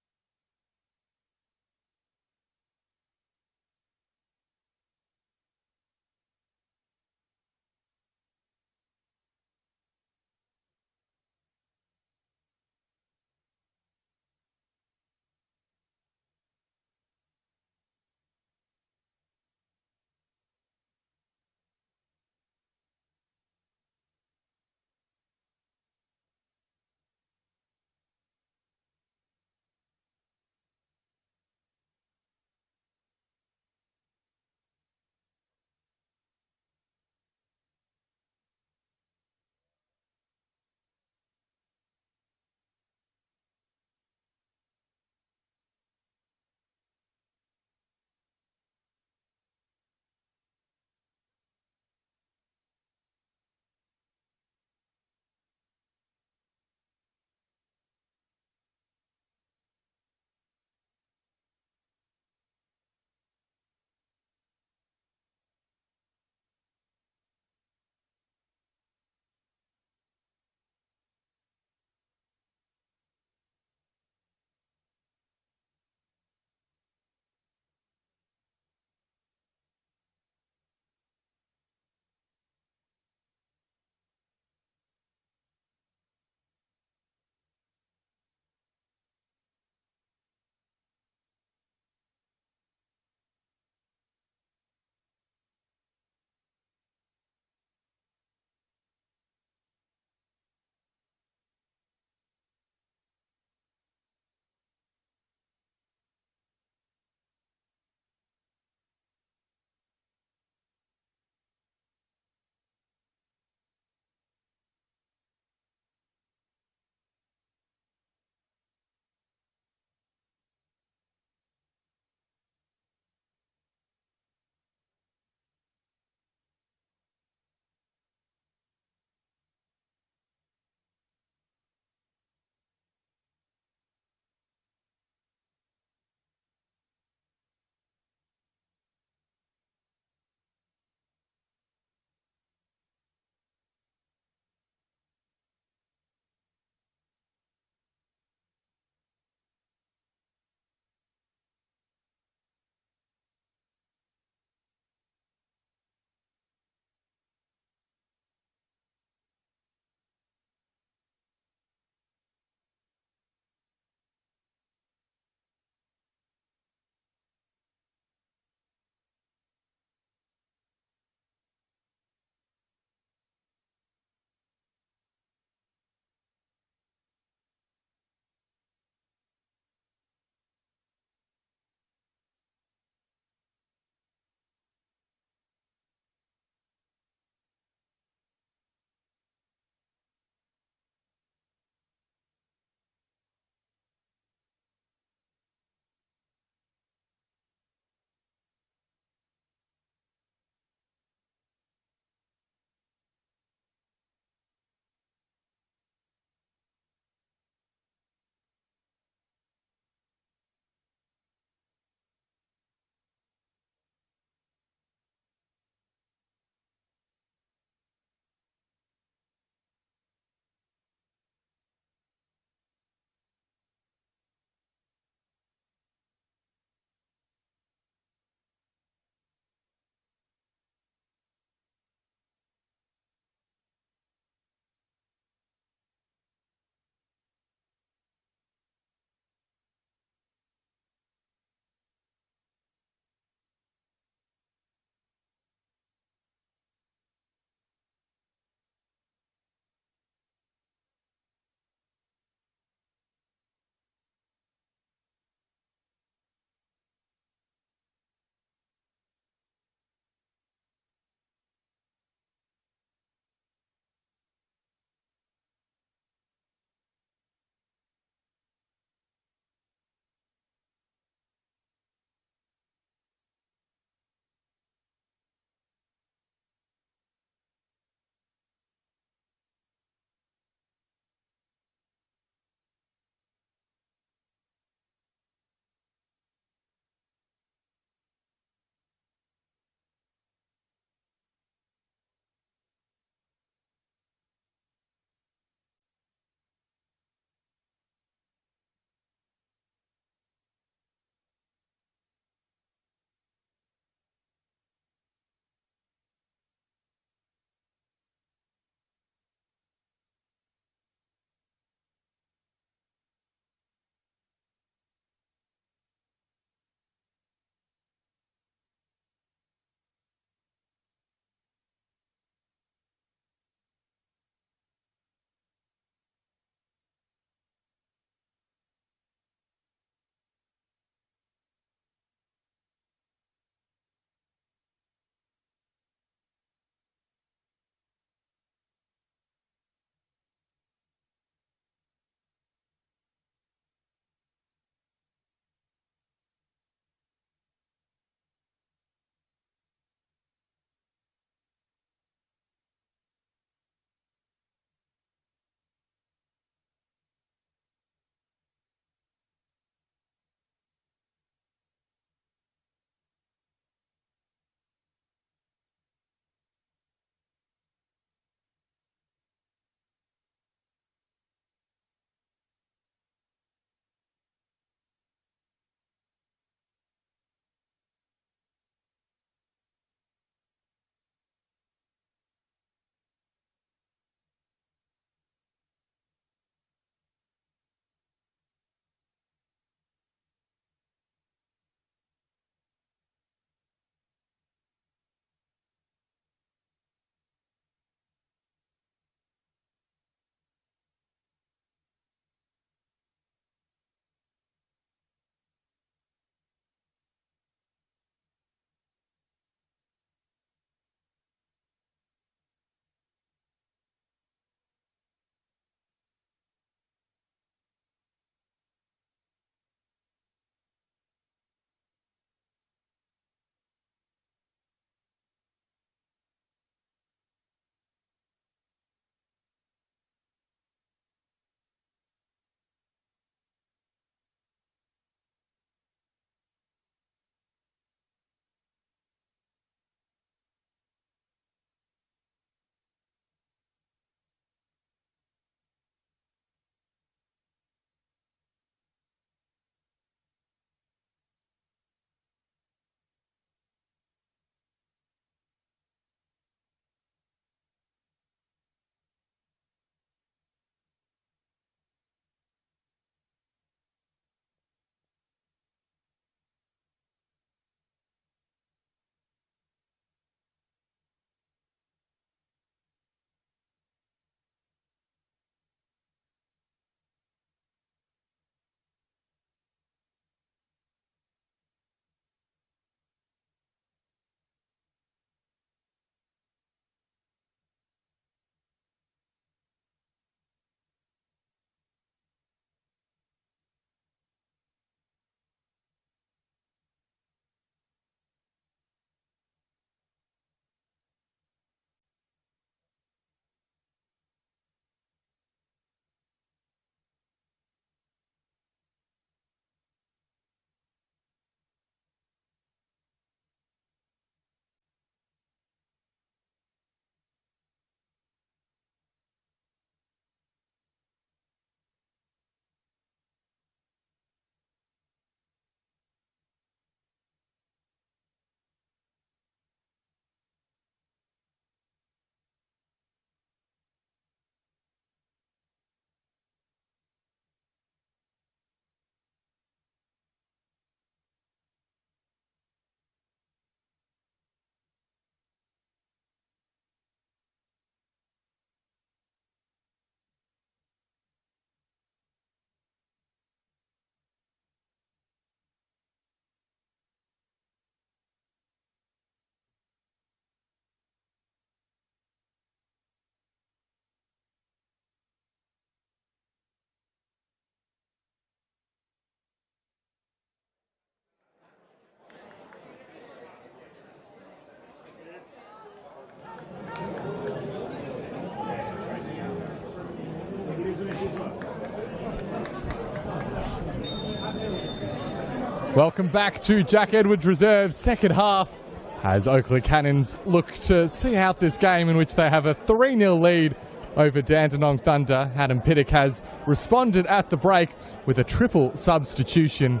Welcome back to Jack Edwards Reserve's second half as Oakleigh Cannons look to see out this game in which they have a 3-0 lead over Dandenong Thunder. Adam Pittock has responded at the break with a triple substitution.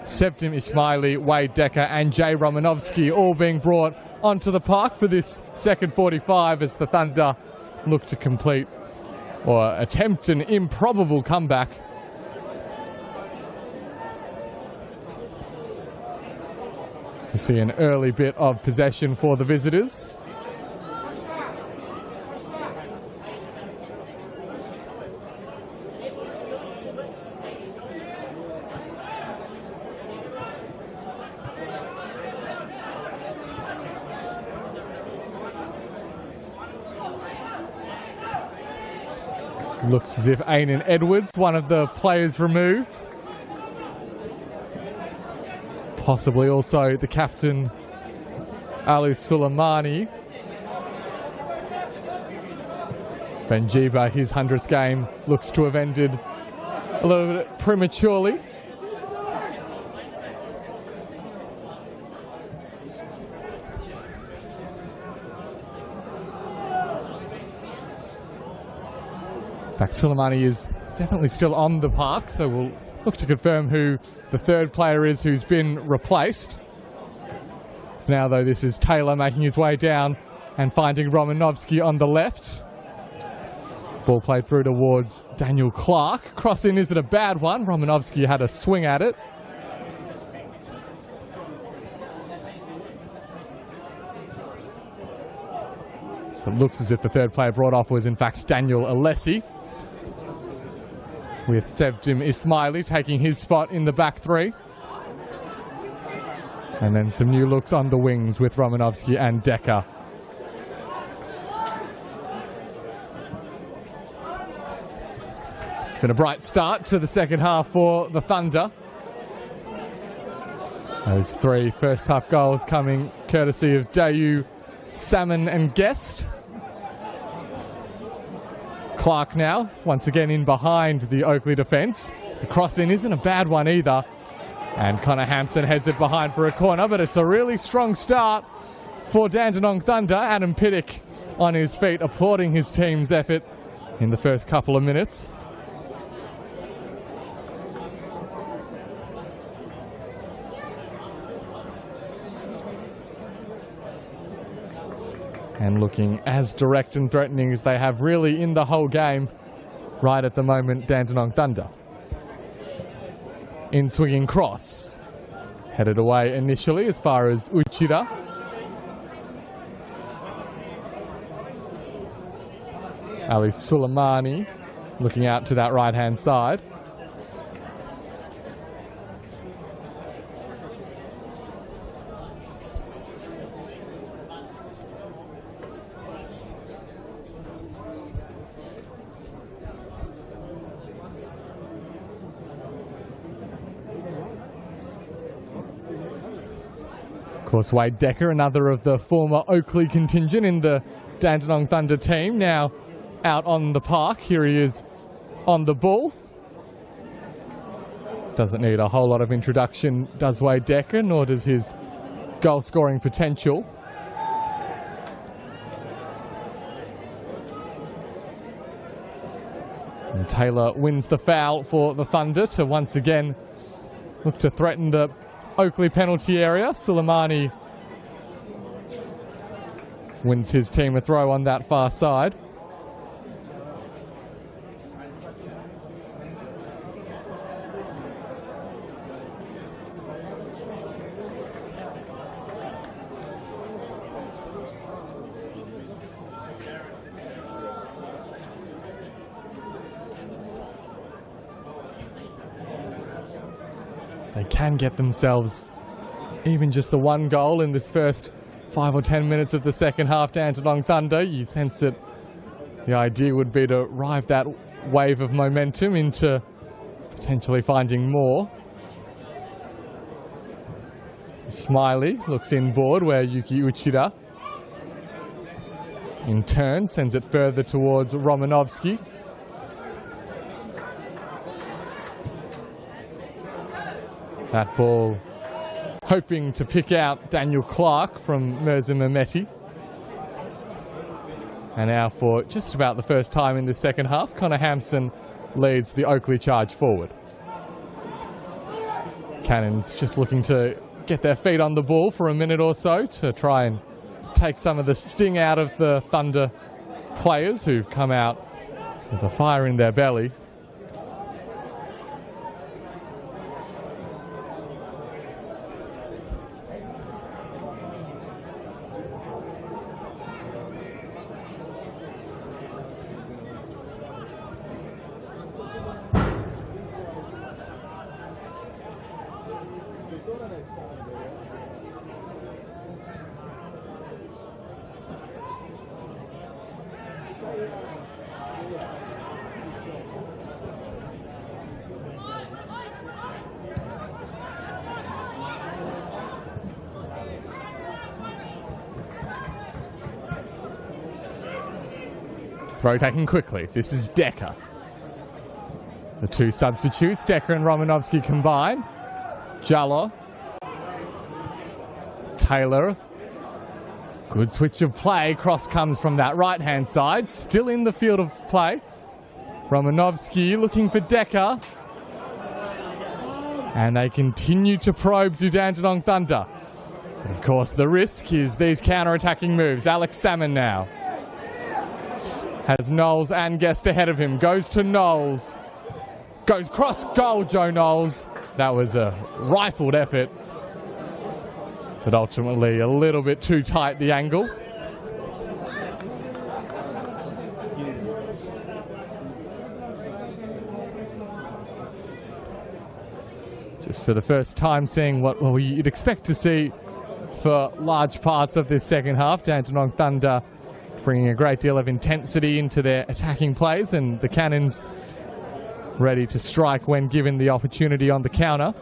Septim Ismaili, Wade Decker and Jay Romanovsky all being brought onto the park for this second 45 as the Thunder look to complete or attempt an improbable comeback. We see an early bit of possession for the visitors. Looks as if Ainan Edwards, one of the players removed. Possibly also the captain, Ali Suleimani. Benjiba, his 100th game, looks to have ended a little bit prematurely. In fact, Suleimani is definitely still on the park, so we'll look to confirm who the third player is who's been replaced. Now, though, this is Taylor making his way down and finding Romanovsky on the left. Ball played through towards Daniel Clark. Cross-in isn't a bad one. Romanovsky had a swing at it. So it looks as if the third player brought off was, in fact, Daniel Alessi, with Septim Ismaili taking his spot in the back three. And then some new looks on the wings with Romanovsky and Decker. It's been a bright start to the second half for the Thunder. Those 3 first half goals coming courtesy of Dayu, Salmon and Guest. Clark now, once again in behind the Oakleigh defence. The cross-in isn't a bad one either. And Connor Hampson heads it behind for a corner, but it's a really strong start for Dandenong Thunder. Adam Pittock on his feet, applauding his team's effort in the first couple of minutes. And looking as direct and threatening as they have really in the whole game right at the moment, Dandenong Thunder. In swinging cross. Headed away initially as far as Uchida. Ali Suleimani looking out to that right-hand side. Of course, Wade Decker, another of the former Oakleigh contingent in the Dandenong Thunder team, now out on the park. Here he is on the ball. Doesn't need a whole lot of introduction, does Wade Decker, nor does his goal-scoring potential. And Taylor wins the foul for the Thunder to once again look to threaten the Oakleigh penalty area. Suleimani wins his team a throw on that far side. They can get themselves even just the one goal in this first 5 or 10 minutes of the second half. Dandenong Thunder, you sense that the idea would be to ride that wave of momentum into potentially finding more. Smiley looks inboard where Yuki Uchida in turn sends it further towards Romanovsky. That ball hoping to pick out Daniel Clark from Mirza Mehmeti. And now for just about the first time in the second half, Connor Hampson leads the Oakleigh charge forward. Cannons just looking to get their feet on the ball for a minute or so to try and take some of the sting out of the Thunder players who've come out with a fire in their belly. Throw taken quickly. This is Decker. The two substitutes, Decker and Romanovsky combine. Jallo. Taylor. Good switch of play. Cross comes from that right-hand side. Still in the field of play. Romanovsky looking for Decker. And they continue to probe to Dandenong Thunder. But of course, the risk is these counter-attacking moves. Alex Salmon now has Knowles and Guest ahead of him. Goes to Knowles. Goes cross goal, Joe Knowles. That was a rifled effort, but ultimately a little bit too tight, the angle. Just for the first time seeing what you'd expect to see for large parts of this second half. Dandenong Thunder bringing a great deal of intensity into their attacking plays, and the Cannons ready to strike when given the opportunity on the counter.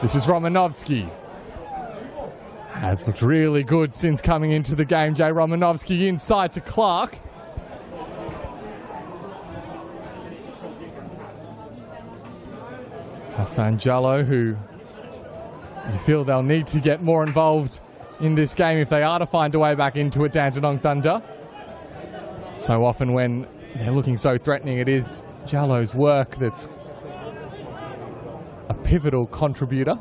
This is Romanovsky. Has looked really good since coming into the game. Jay Romanovsky inside to Clark. Hassan Jallo, who you feel they'll need to get more involved in this game if they are to find a way back into it, Dandenong Thunder. So often when they're looking so threatening, it is Jallo's work that's a pivotal contributor.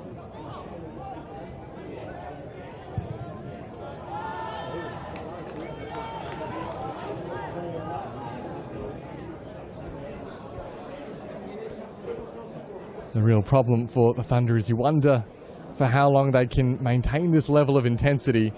The real problem for the Thunder is you wonder for how long they can maintain this level of intensity.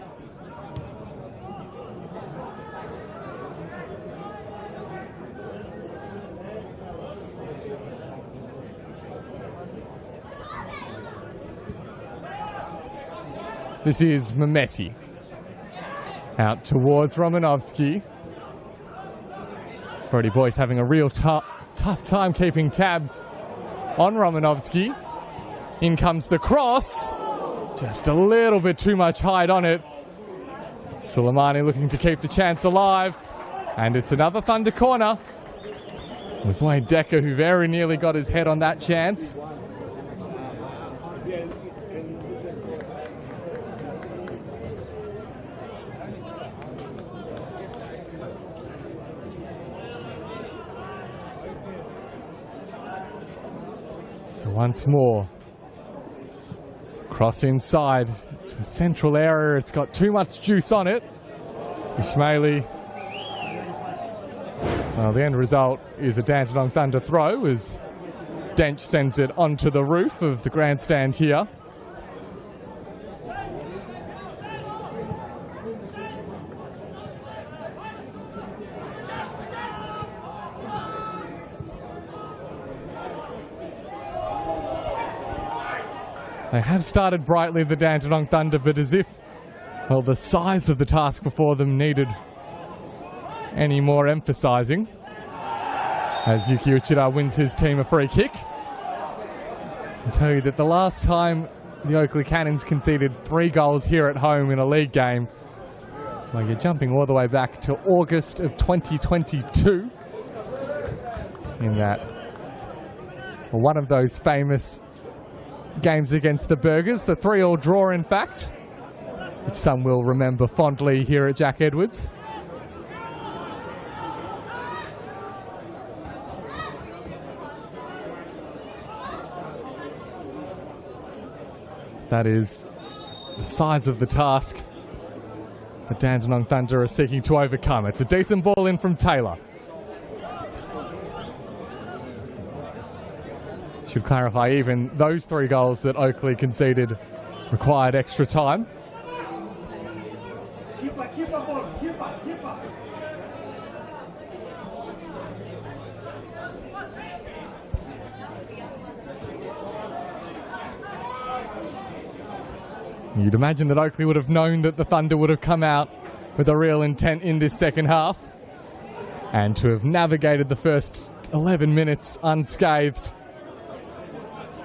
This is Mehmeti. Out towards Romanovsky. Brody Boyce having a real tough time keeping tabs on Romanovsky. In comes the cross. Just a little bit too much height on it. Suleimani looking to keep the chance alive. And it's another Thunder corner. It was Wayne Decker who very nearly got his head on that chance. So once more, cross inside to a central area. It's got too much juice on it. Ismaili. Well, the end result is a Dandenong Thunder throw as Dench sends it onto the roof of the grandstand here. They have started brightly, the Dandenong Thunder, but as if, well, the size of the task before them needed any more emphasising. as Yuki Uchida wins his team a free kick. I'll tell you that the last time the Oakleigh Cannons conceded 3 goals here at home in a league game, well, you're jumping all the way back to August of 2022 in that, well, one of those famous games against the Burgers, the 3-3 draw in fact, which some will remember fondly here at Jack Edwards. That is the size of the task the Dandenong Thunder are seeking to overcome. It's a decent ball in from Taylor. Should clarify, even those 3 goals that Oakleigh conceded required extra time. You'd imagine that Oakleigh would have known that the Thunder would have come out with a real intent in this second half, and to have navigated the first 11 minutes unscathed.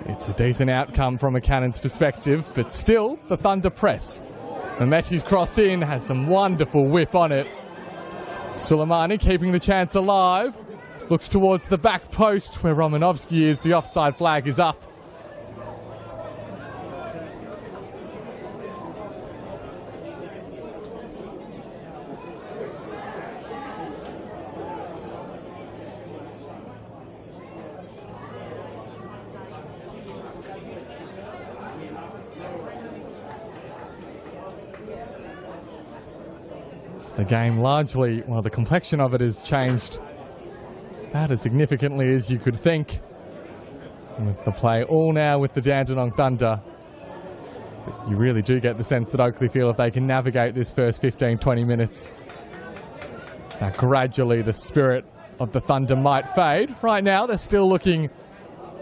It's a decent outcome from a Cannons perspective, but still the Thunder press. And Messi's cross in has some wonderful whip on it. Suleimani keeping the chance alive, looks towards the back post where Romanovsky is. The offside flag is up. The game largely, well, the complexion of it has changed about as significantly as you could think. With the play all now with the Dandenong Thunder, but you really do get the sense that Oakleigh feel if they can navigate this first 15-20 minutes, that gradually the spirit of the Thunder might fade. Right now they're still looking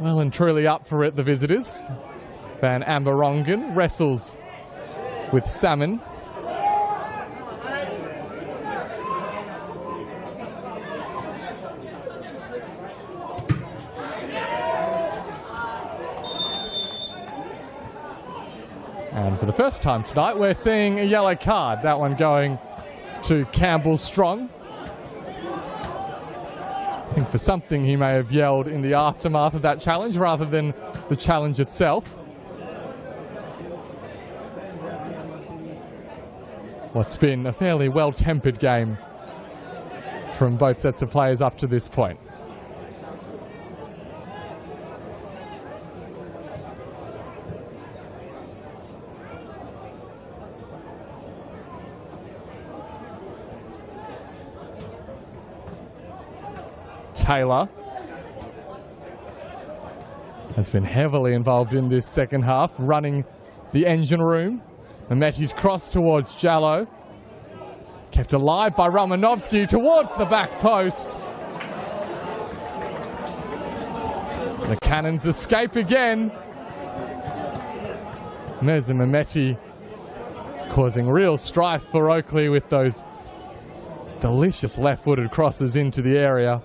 well and truly up for it, the visitors. Van Amberongen wrestles with Salmon. And for the first time tonight, we're seeing a yellow card. That one going to Campbell Strong. I think for something he may have yelled in the aftermath of that challenge rather than the challenge itself. What's been a fairly well-tempered game from both sets of players up to this point. Taylor has been heavily involved in this second half, running the engine room. And Messi's cross towards Jallo. Kept alive by Romanovsky towards the back post. The Cannons escape again. Mez and Mehmeti causing real strife for Oakleigh with those delicious left-footed crosses into the area.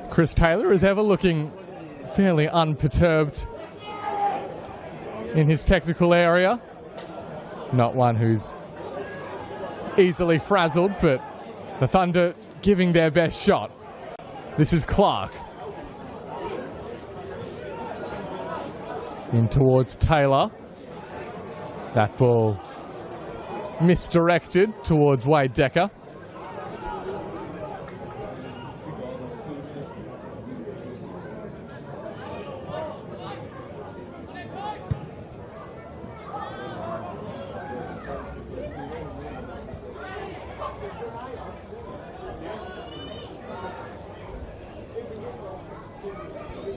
Chris Taylor is ever looking fairly unperturbed in his technical area. Not one who's easily frazzled, but the Thunder giving their best shot. This is Clark. In towards Taylor. That ball misdirected towards Wade Decker.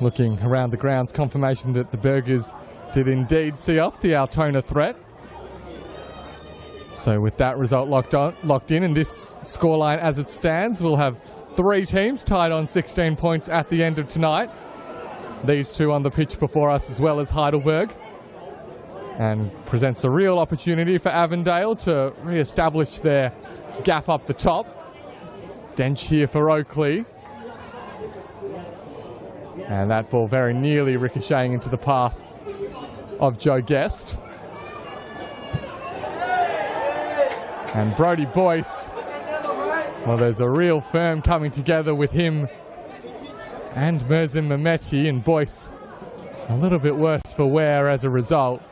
Looking around the grounds, confirmation that the Burgers did indeed see off the Altona threat. So with that result locked in, and this scoreline as it stands, we'll have 3 teams tied on 16 points at the end of tonight. These two on the pitch before us, as well as Heidelberg. And presents a real opportunity for Avondale to re-establish their gap up the top. Dench here for Oakleigh. And that ball very nearly ricocheting into the path of Joe Guest. And Brodie Boyce, well, there's a real firm coming together with him and Merzin Mehmeti, and Boyce a little bit worse for wear as a result.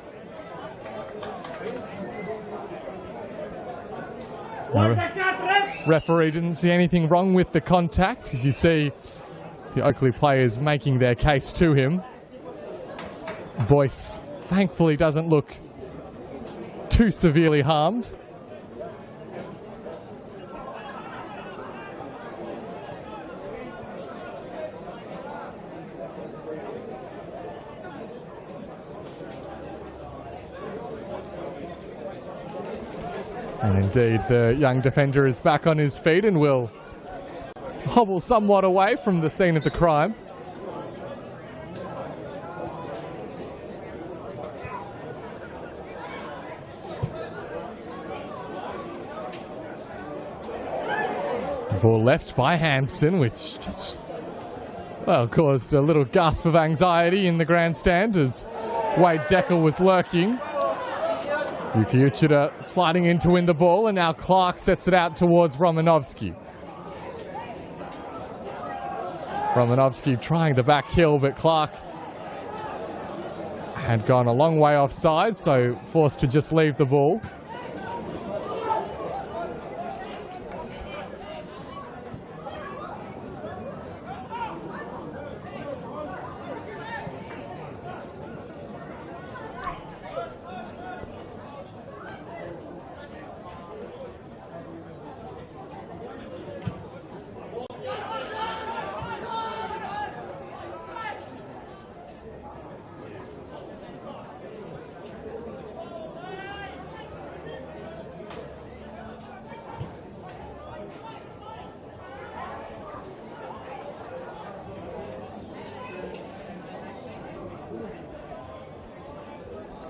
Referee didn't see anything wrong with the contact, as you see the Oakleigh players making their case to him. Boyce thankfully doesn't look too severely harmed. And indeed, the young defender is back on his feet and will hobble somewhat away from the scene of the crime. Ball left by Hampson, which just, well, caused a little gasp of anxiety in the grandstand as Wade Decker was lurking. Yuki Uchida sliding in to win the ball, and now Clark sets it out towards Romanovsky. Romanovsky trying the back heel, but Clark had gone a long way offside, so forced to just leave the ball.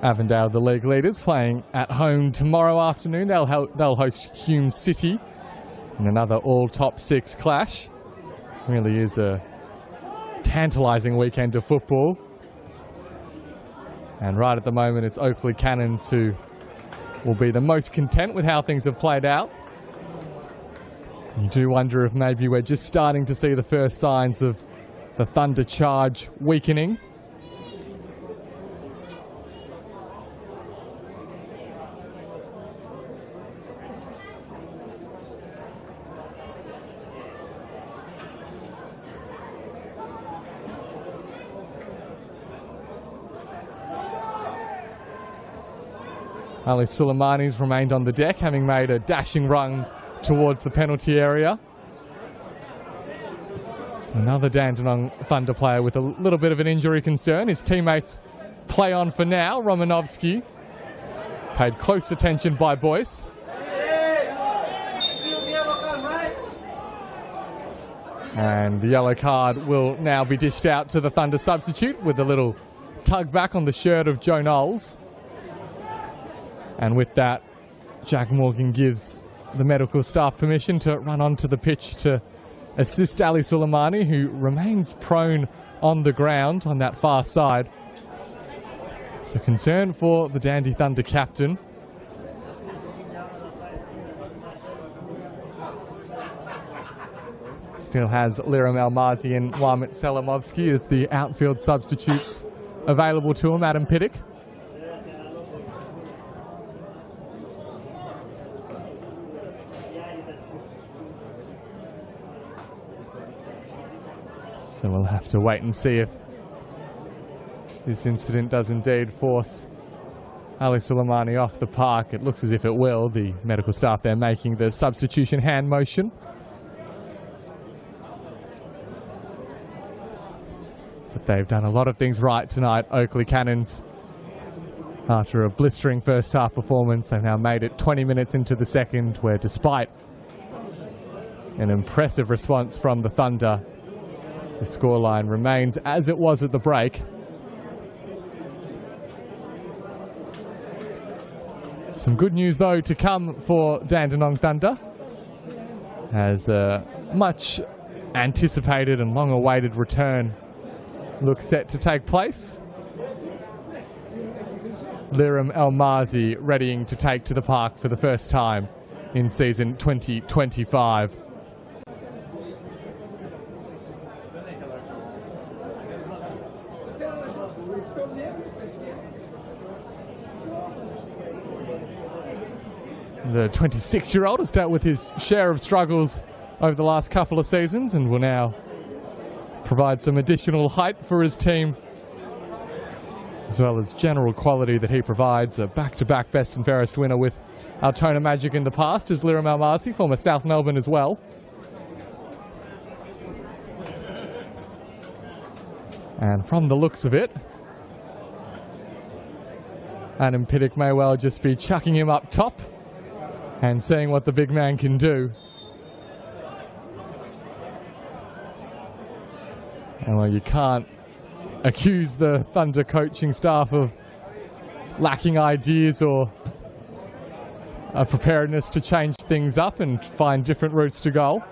Avondale, the league leaders, playing at home tomorrow afternoon. They'll host Hume City in another all top 6 clash. Really is a tantalising weekend of football. And right at the moment, it's Oakleigh Cannons who will be the most content with how things have played out. You do wonder if maybe we're just starting to see the first signs of the Thunder charge weakening. Ali Suleimani's remained on the deck, having made a dashing run towards the penalty area. So another Dandenong Thunder player with a little bit of an injury concern. His teammates play on for now. Romanovsky paid close attention by Boyce. And the yellow card will now be dished out to the Thunder substitute with a little tug back on the shirt of Joe Knowles. And with that, Jack Morgan gives the medical staff permission to run onto the pitch to assist Ali Suleimani, who remains prone on the ground on that far side. So concern for the Dandy Thunder captain. Still has Liram Almazi and Wamit Selamovsky as the outfield substitutes available to him. Adam Pittock. So we'll have to wait and see if this incident does indeed force Ali Suleimani off the park. It looks as if it will. The medical staff there making the substitution hand motion. But They've done a lot of things right tonight, Oakleigh Cannons. After a blistering first half performance, they've now made it 20 minutes into the second, where despite an impressive response from the Thunder, the scoreline remains as it was at the break. Some good news though to come for Dandenong Thunder, as a much anticipated and long awaited return looks set to take place. Liram El-Mazi readying to take to the park for the first time in season 2025. The 26-year-old has dealt with his share of struggles over the last couple of seasons and will now provide some additional height for his team, as well as general quality that he provides. A back-to-back best and fairest winner with Altona Magic in the past is Liram El-Mazi, former South Melbourne as well. And from the looks of it, Adam Piddock may well just be chucking him up top and seeing what the big man can do. And well, you can't accuse the Thunder coaching staff of lacking ideas or a preparedness to change things up and find different routes to goal.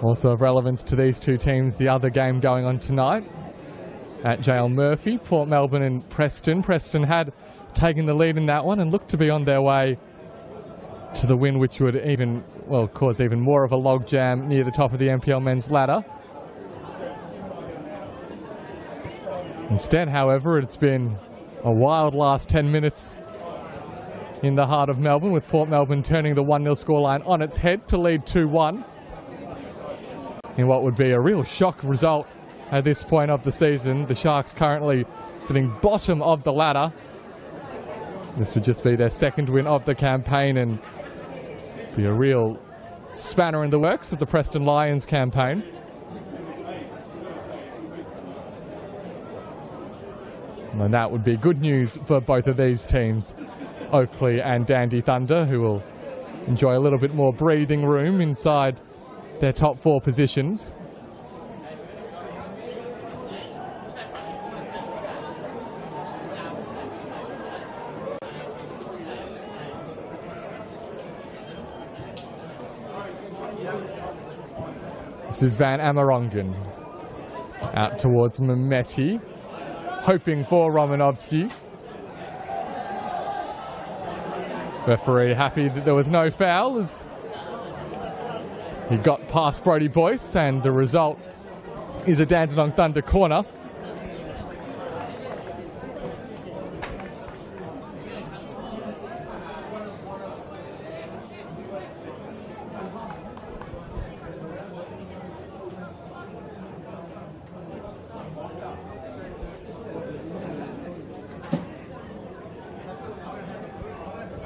Also of relevance to these two teams, the other game going on tonight at JL Murphy, Port Melbourne and Preston. Preston had taken the lead in that one and looked to be on their way to the win, which would even, well, cause even more of a logjam near the top of the NPL men's ladder. Instead, however, it's been a wild last 10 minutes in the heart of Melbourne, with Port Melbourne turning the 1-0 scoreline on its head to lead 2-1. In what would be a real shock result at this point of the season. The Sharks currently sitting bottom of the ladder. This would just be their second win of the campaign and be a real spanner in the works of the Preston Lions campaign. And that would be good news for both of these teams, Oakleigh and Dandy Thunder, who will enjoy a little bit more breathing room inside their top 4 positions. This is Van Amerongen out towards Mehmeti, hoping for Romanovsky. Referee happy that there was no foul as he got past Brodie Boyce, and the result is a Dandenong Thunder corner.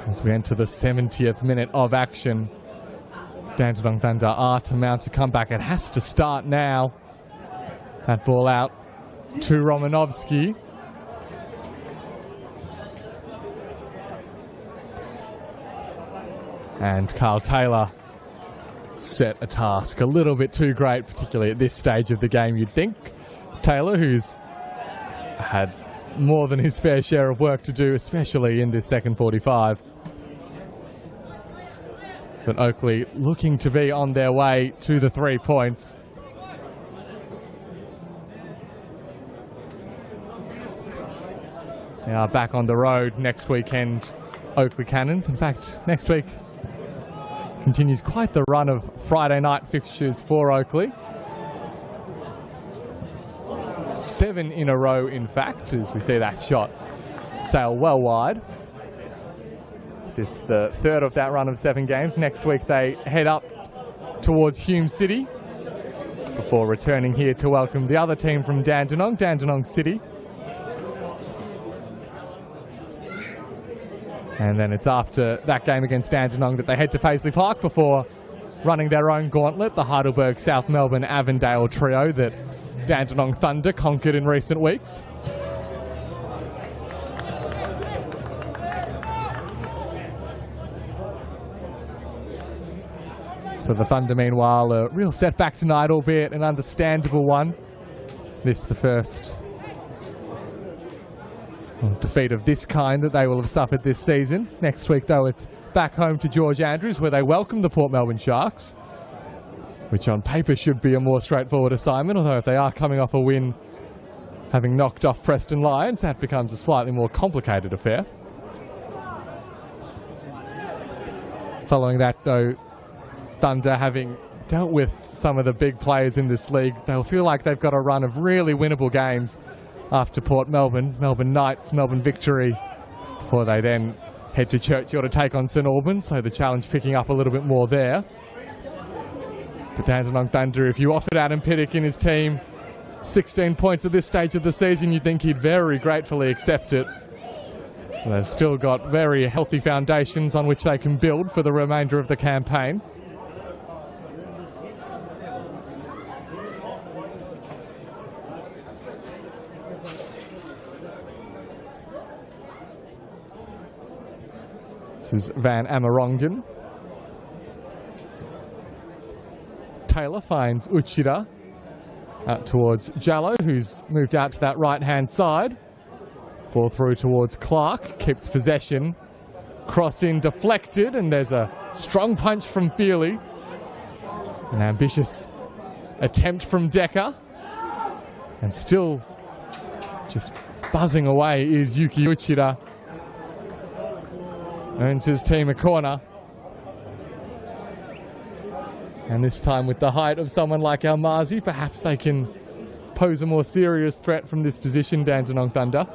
As we enter the 70th minute of action, Dandenong Thunder are to mount a comeback. It has to start now. That ball out to Romanovsky. And Carl Taylor set a task a little bit too great, particularly at this stage of the game, you'd think. Taylor, who's had more than his fair share of work to do, especially in this second 45. But Oakleigh looking to be on their way to the 3 points. They are back on the road next weekend, Oakleigh Cannons. In fact, next week continues quite the run of Friday night fixtures for Oakleigh. 7 in a row, in fact, as we see that shot sail well wide. This is the third of that run of 7 games. Next week they head up towards Hume City before returning here to welcome the other team from Dandenong, Dandenong City. And then it's after that game against Dandenong that they head to Paisley Park before running their own gauntlet, the Heidelberg, South Melbourne, Avondale trio that Dandenong Thunder conquered in recent weeks. For the Thunder, meanwhile, a real setback tonight, albeit an understandable one. This is the first defeat of this kind that they will have suffered this season. Next week, though, it's back home to George Andrews, where they welcome the Port Melbourne Sharks, which on paper should be a more straightforward assignment, although if they are coming off a win, having knocked off Preston Lions, that becomes a slightly more complicated affair. Following that, though, Thunder, having dealt with some of the big players in this league, they'll feel like they've got a run of really winnable games after Port Melbourne, Melbourne Knights, Melbourne Victory, before they then head to Churchill to take on St Albans, so the challenge picking up a little bit more there. For Dandenong Thunder, if you offered Adam Piddock in his team 16 points at this stage of the season, you'd think he'd very gratefully accept it. So they've still got very healthy foundations on which they can build for the remainder of the campaign. This is Van Amerongen. Taylor finds Uchida out towards Jallo, who's moved out to that right-hand side. Ball through towards Clark, keeps possession. Cross in, deflected, and there's a strong punch from Feely. An ambitious attempt from Decker. And still just buzzing away is Yuki Uchida. Earns his team a corner. And this time with the height of someone like Almazi, perhaps they can pose a more serious threat from this position, Dandenong Thunder.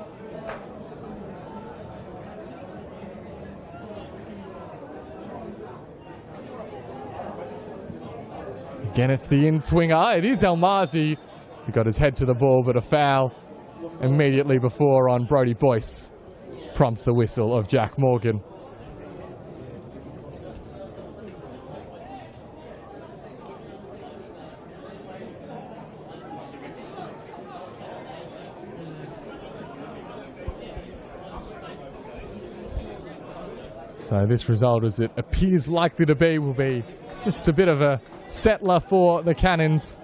Again, it's the in-swinger. It is Almazi who got his head to the ball, but a foul immediately before on Brodie Boyce prompts the whistle of Jack Morgan. So this result, as it appears likely to be, will be just a bit of a settler for the Cannons.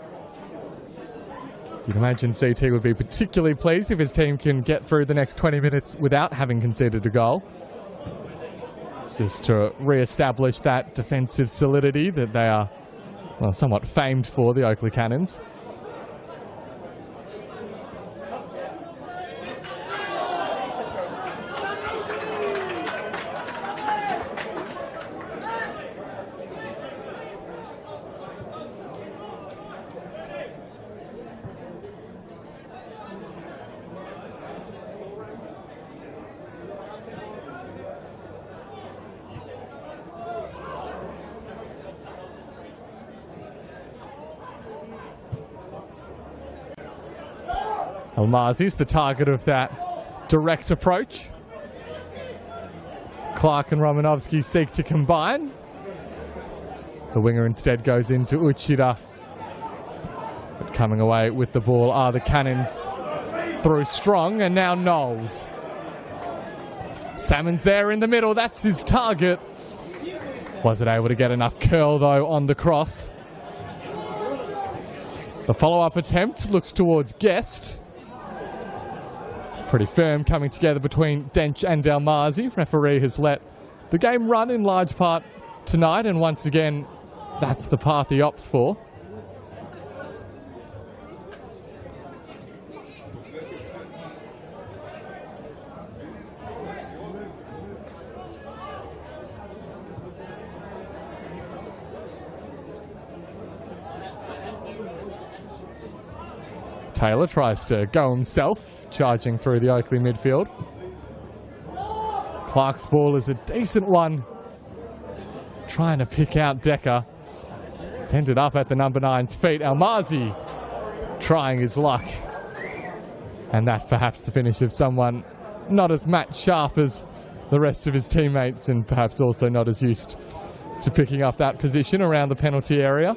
You'd imagine CT would be particularly pleased if his team can get through the next 20 minutes without having conceded a goal. Just to re-establish that defensive solidity that they are, well, somewhat famed for, the Oakleigh Cannons. Almazi's the target of that direct approach. Clark and Romanovsky seek to combine. The winger instead goes into Uchida. But coming away with the ball are the Cannons through Strong, and now Knowles. Salmon's there in the middle, that's his target. Wasn't able to get enough curl though on the cross. The follow-up attempt looks towards Guest. Pretty firm coming together between Dench and Almazi. Referee has let the game run in large part tonight, and once again, that's the path he opts for. Taylor tries to go himself, charging through the Oakleigh midfield. Clark's ball is a decent one. Trying to pick out Decker. It's ended up at the number 9's feet. Almazi trying his luck. And that perhaps the finish of someone not as match sharp as the rest of his teammates, and perhaps also not as used to picking up that position around the penalty area.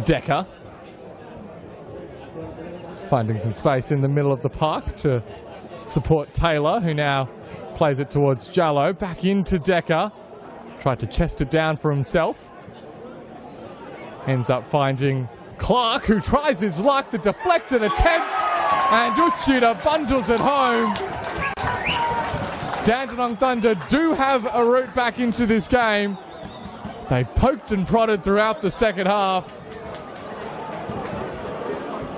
Decker finding some space in the middle of the park to support Taylor, who now plays it towards Jallo. Back into Decker. Tried to chest it down for himself. Ends up finding Clark, who tries his luck. The deflected attempt, and Uchida bundles it home. Dandenong Thunder do have a route back into this game. They poked and prodded throughout the second half.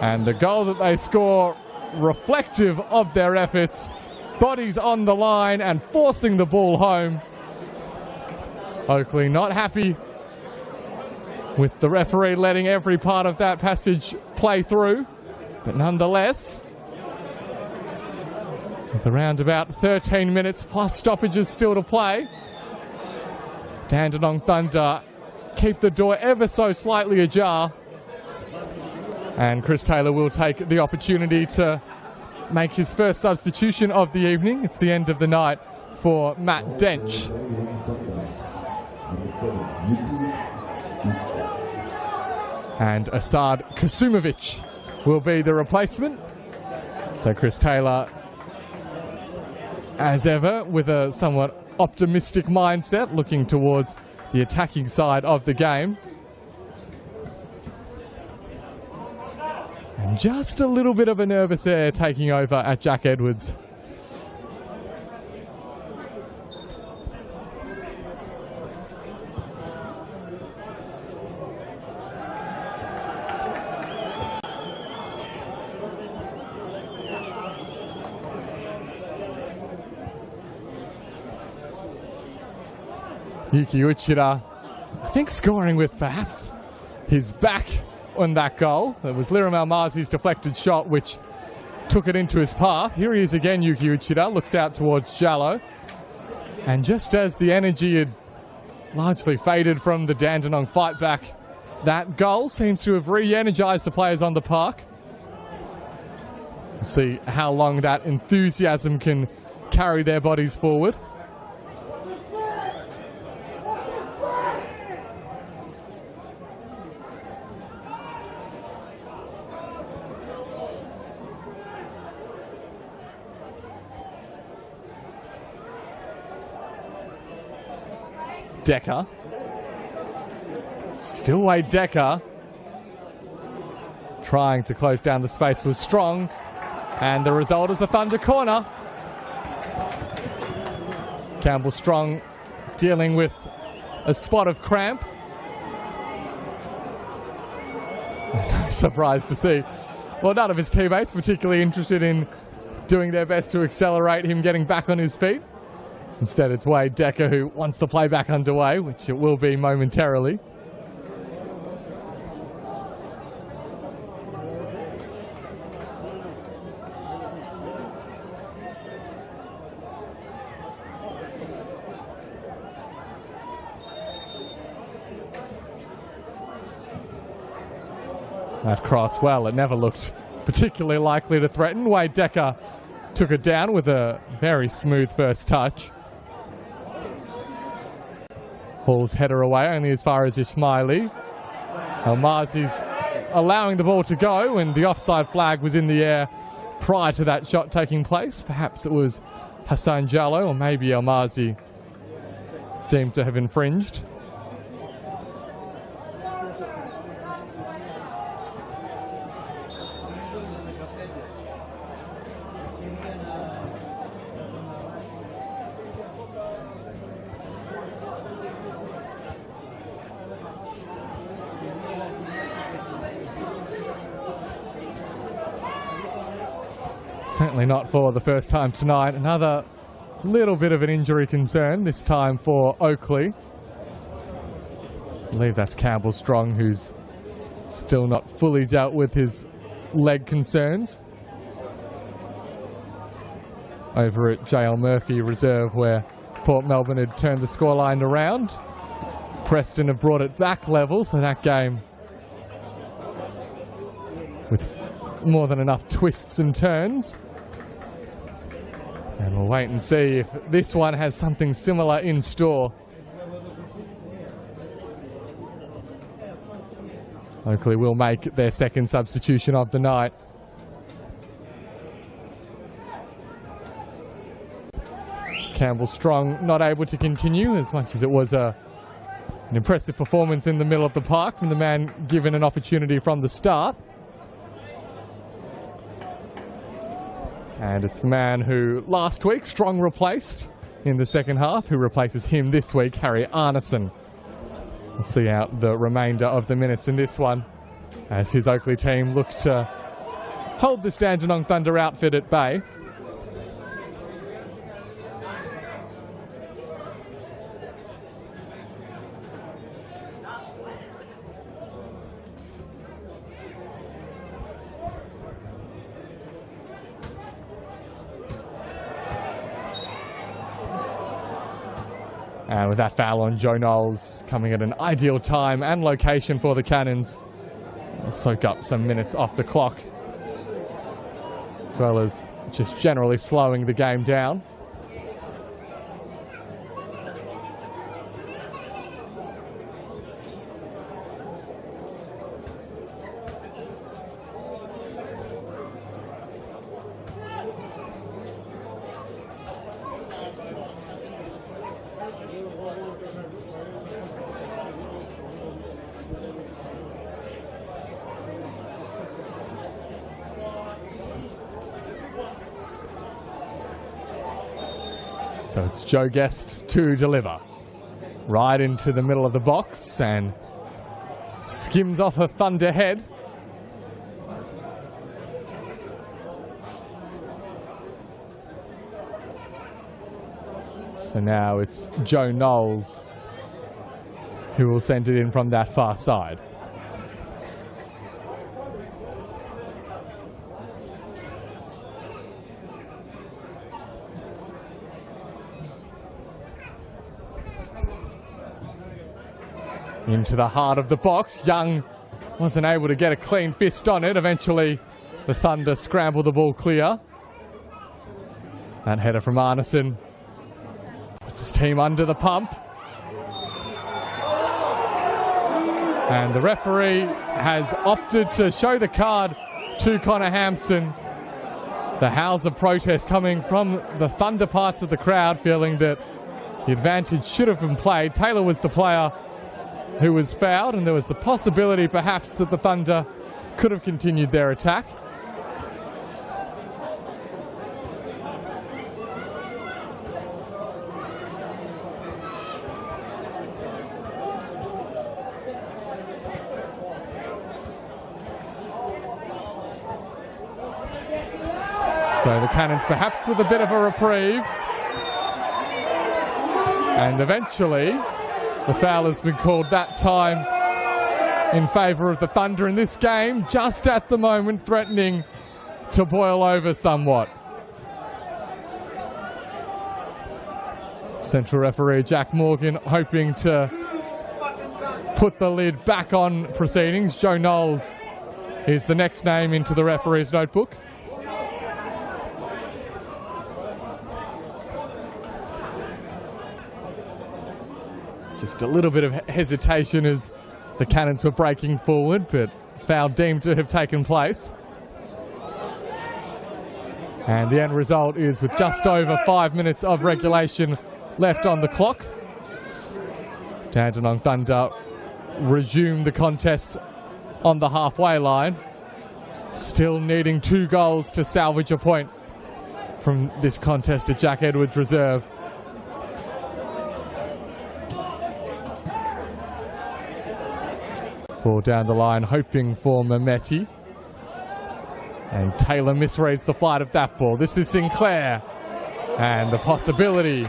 And the goal that they score, reflective of their efforts. Bodies on the line and forcing the ball home. Oakleigh not happy with the referee letting every part of that passage play through. But nonetheless, with around about 13 minutes plus stoppages still to play, Dandenong Thunder keep the door ever so slightly ajar. And Chris Taylor will take the opportunity to make his first substitution of the evening. It's the end of the night for Matt Dench. And Asad Kasumovic will be the replacement. So Chris Taylor, as ever, with a somewhat optimistic mindset, looking towards the attacking side of the game. And just a little bit of a nervous air taking over at Jack Edwards. Yuki Uchida, I think, scoring with perhaps his back on that goal. It was Liram Almazi's deflected shot which took it into his path. Here he is again, Yuki Uchida, looks out towards Jallo. And just as the energy had largely faded from the Dandenong fight back, that goal seems to have re-energized the players on the park. We'll see how long that enthusiasm can carry their bodies forward. Decker. Still Wade Decker. Trying to close down the space was Strong. And the result is a Thunder corner. Campbell Strong dealing with a spot of cramp. Surprised to see. Well, none of his teammates particularly interested in doing their best to accelerate him getting back on his feet. Instead, it's Wade Decker who wants the play back underway, which it will be momentarily. That cross, well, it never looked particularly likely to threaten. Wade Decker took it down with a very smooth first touch. Hall's header away only as far as Ismaili. Almazi's allowing the ball to go, and the offside flag was in the air prior to that shot taking place. Perhaps it was Hassan Jallo, or maybe Almazi deemed to have infringed. Certainly not for the first time tonight. Another little bit of an injury concern, this time for Oakleigh. I believe that's Campbell Strong, who's still not fully dealt with his leg concerns. Over at JL Murphy Reserve, where Port Melbourne had turned the scoreline around. Preston have brought it back level, so that game with more than enough twists and turns. And we'll wait and see if this one has something similar in store. Oakleigh will make their second substitution of the night. Campbell Strong not able to continue, as much as it was an impressive performance in the middle of the park from the man given an opportunity from the start. And it's the man who last week Strong replaced in the second half, who replaces him this week, Harry Arneson. We'll see out the remainder of the minutes in this one as his Oakleigh team look to hold this Dandenong Thunder outfit at bay. And with that foul on Joe Knowles coming at an ideal time and location for the Cannons. They'll soak up some minutes off the clock, as well as just generally slowing the game down. So it's Joe Guest to deliver. Right into the middle of the box and skims off a Thunder head. So now it's Joe Knowles who will send it in from that far side. Into the heart of the box. Young wasn't able to get a clean fist on it. Eventually, the Thunder scramble the ball clear. That header from Arneson puts his team under the pump. And the referee has opted to show the card to Connor Hampson. The howls of protest coming from the Thunder parts of the crowd, feeling that the advantage should have been played. Taylor was the player who was fouled, and there was the possibility perhaps that the Thunder could have continued their attack. So the Cannons perhaps with a bit of a reprieve. And eventually the foul has been called that time in favour of the Thunder in this game, just at the moment threatening to boil over somewhat. Central referee Jack Morgan hoping to put the lid back on proceedings. Joe Knowles is the next name into the referee's notebook. Just a little bit of hesitation as the Cannons were breaking forward, but foul deemed to have taken place. And the end result is, with just over 5 minutes of regulation left on the clock, Dandenong Thunder resume the contest on the halfway line, still needing 2 goals to salvage a point from this contest at Jack Edwards Reserve. Ball down the line, hoping for Mehmeti. And Taylor misreads the flight of that ball. This is Sinclair. And the possibility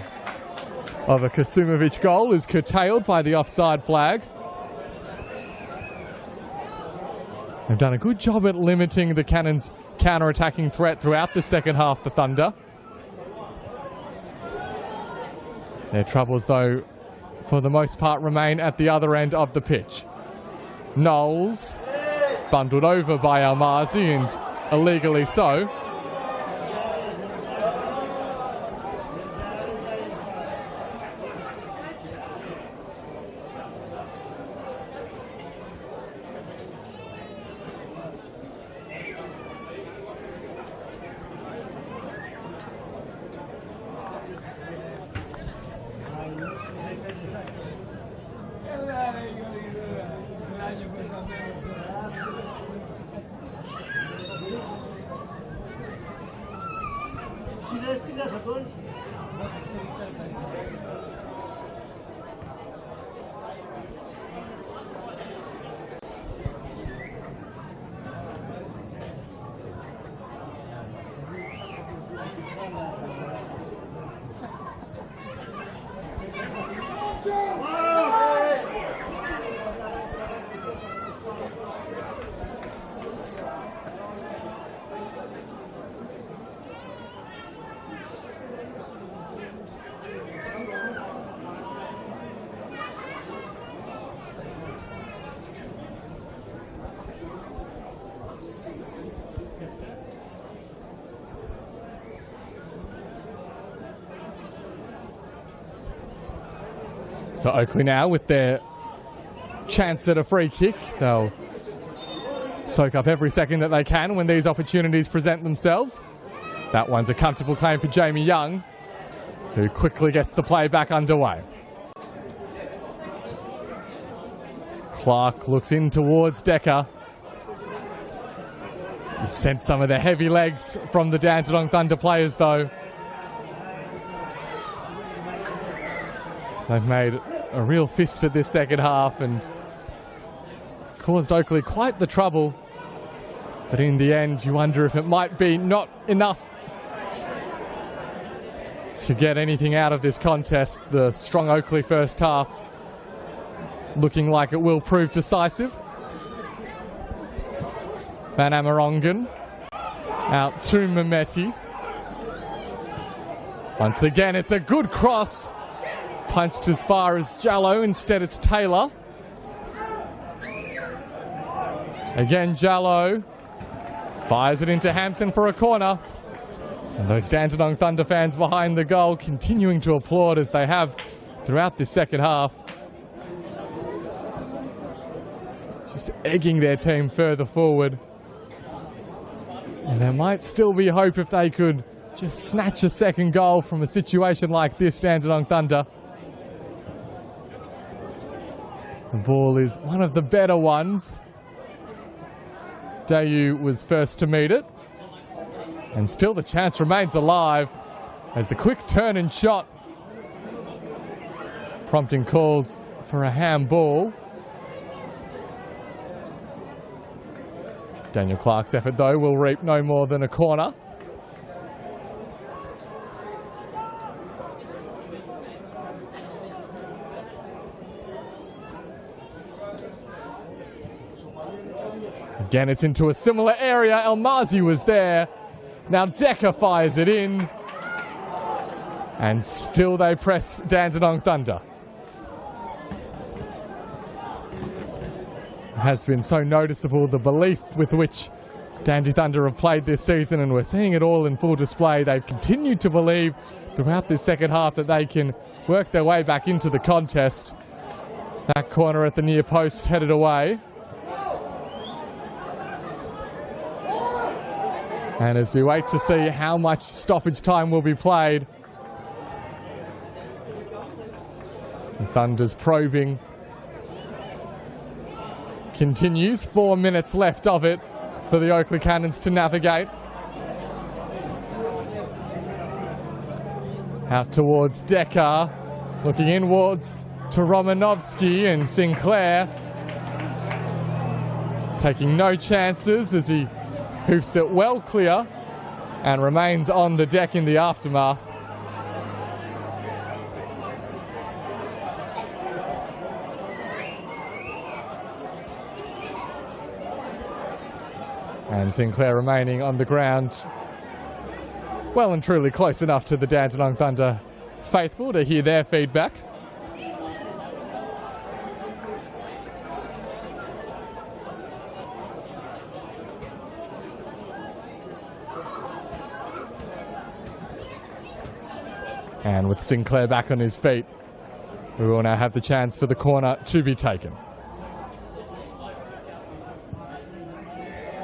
of a Kasumovic goal is curtailed by the offside flag. They've done a good job at limiting the Cannons' counter-attacking threat throughout the second half, the Thunder. Their troubles, though, for the most part, remain at the other end of the pitch. Knowles, bundled over by Almazi, and illegally so. So Oakleigh now with their chance at a free kick. They'll soak up every second that they can when these opportunities present themselves. That one's a comfortable claim for Jamie Young, who quickly gets the play back underway. Clark looks in towards Decker. You sense some of the heavy legs from the Dandenong Thunder players, though. They've made a real fist of this second half and caused Oakleigh quite the trouble. But in the end, you wonder if it might be not enough to get anything out of this contest. The strong Oakleigh first half looking like it will prove decisive. Van Amerongen out to Mehmeti. Once again, it's a good cross. Punched as far as Jallo. Instead, it's Taylor. Again, Jallo fires it into Hampson for a corner. And those Dandenong Thunder fans behind the goal continuing to applaud as they have throughout this second half. Just egging their team further forward. And there might still be hope if they could just snatch a second goal from a situation like this, Dandenong Thunder. The ball is one of the better ones. Dayu was first to meet it. And still the chance remains alive as a quick turn and shot, prompting calls for a handball. Daniel Clark's effort, though, will reap no more than a corner. Again, it's into a similar area. Almazi was there. Now Decker fires it in. And still they press Dandenong Thunder. It has been so noticeable, the belief with which Dandenong Thunder have played this season, and we're seeing it all in full display. They've continued to believe throughout this second half that they can work their way back into the contest. That corner at the near post headed away. And as we wait to see how much stoppage time will be played, the Thunder's probing continues. 4 minutes left of it for the Oakleigh Cannons to navigate. Out towards Decker, looking inwards to Romanovsky, and Sinclair taking no chances as he hoofs it well clear and remains on the deck in the aftermath. And Sinclair remaining on the ground, well and truly close enough to the Dandenong Thunder faithful to hear their feedback. And with Sinclair back on his feet, we will now have the chance for the corner to be taken.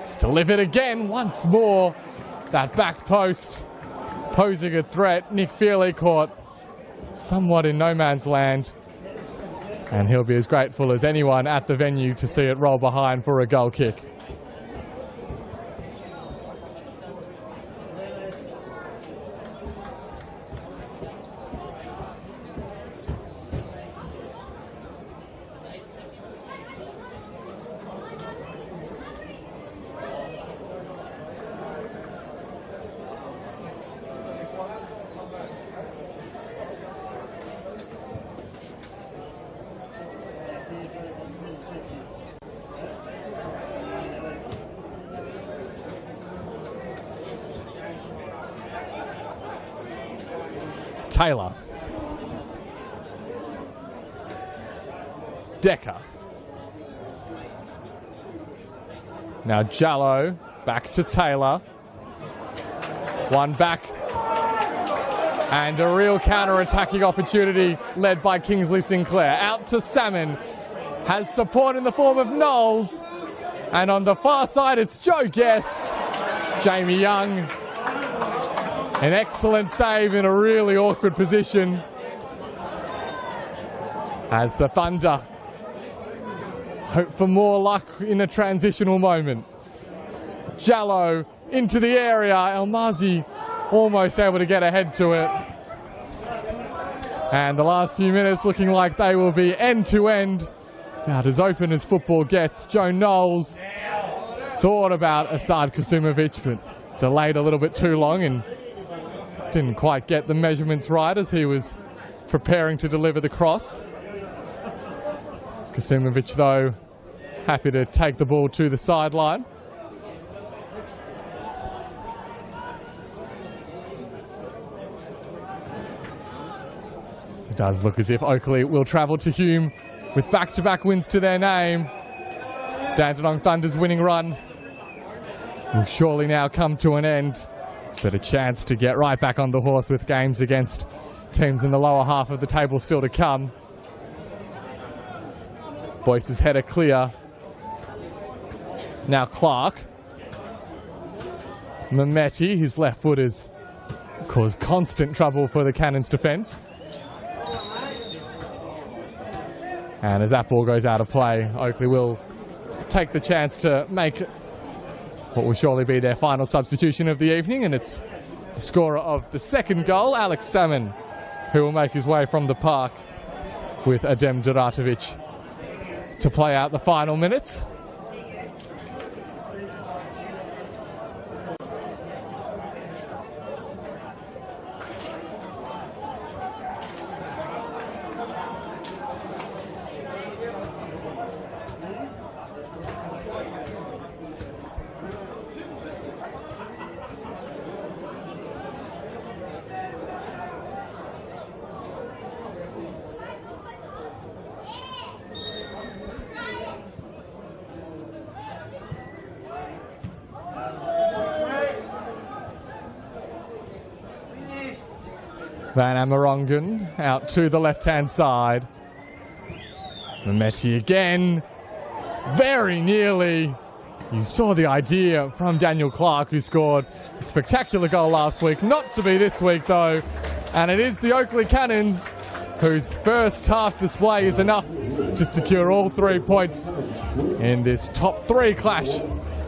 It's to live it again once more. That back post posing a threat. Nick Feely caught somewhat in no man's land. And he'll be as grateful as anyone at the venue to see it roll behind for a goal kick. Taylor. Decker. Now Jallo back to Taylor. One back. And a real counter-attacking opportunity led by Kingsley Sinclair. Out to Salmon. Has support in the form of Knowles. And on the far side it's Joe Guest. Jamie Young. An excellent save in a really awkward position as the Thunder hope for more luck in a transitional moment. Jallo into the area. Elmazi almost able to get ahead to it. And the last few minutes looking like they will be end-to-end. About as open as football gets. Joe Knowles thought about Asad Kasumovic, but delayed a little bit too long and didn't quite get the measurements right as he was preparing to deliver the cross. Kasumovic, though, happy to take the ball to the sideline. So it does look as if Oakleigh will travel to Hume with back-to-back wins to their name. Dandenong Thunder's winning run will surely now come to an end. But a chance to get right back on the horse with games against teams in the lower half of the table still to come. Boyce's header clear. Now Clark. Mehmeti, his left foot has caused constant trouble for the Cannons' defence. And as that ball goes out of play, Oakleigh will take the chance to make what will surely be their final substitution of the evening, and it's the scorer of the second goal, Alex Salmon, who will make his way from the park with Adem Duratovic to play out the final minutes. Van Amerongen out to the left-hand side. Mehmeti again. Very nearly. You saw the idea from Daniel Clark, who scored a spectacular goal last week. Not to be this week, though. And it is the Oakleigh Cannons whose first half display is enough to secure all 3 points in this top 3 clash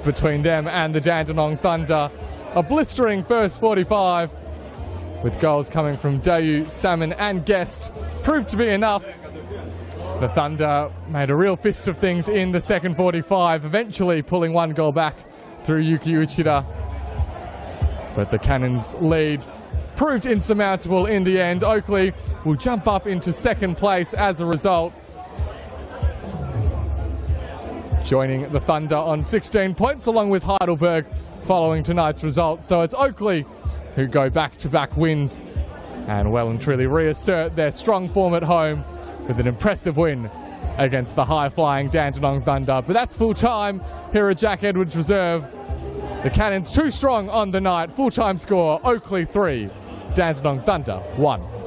between them and the Dandenong Thunder. A blistering first 45. With goals coming from Dayu, Salmon and Guest, proved to be enough. The Thunder made a real fist of things in the second 45, eventually pulling 1 goal back through Yuki Uchida. But the Cannons' lead proved insurmountable in the end. Oakleigh will jump up into second place as a result, joining the Thunder on 16 points along with Heidelberg following tonight's result. So it's Oakleigh who go back-to-back wins and well and truly reassert their strong form at home with an impressive win against the high-flying Dandenong Thunder. But that's full time here at Jack Edwards Reserve. The Cannons too strong on the night. Full-time score, Oakleigh 3, Dandenong Thunder 1.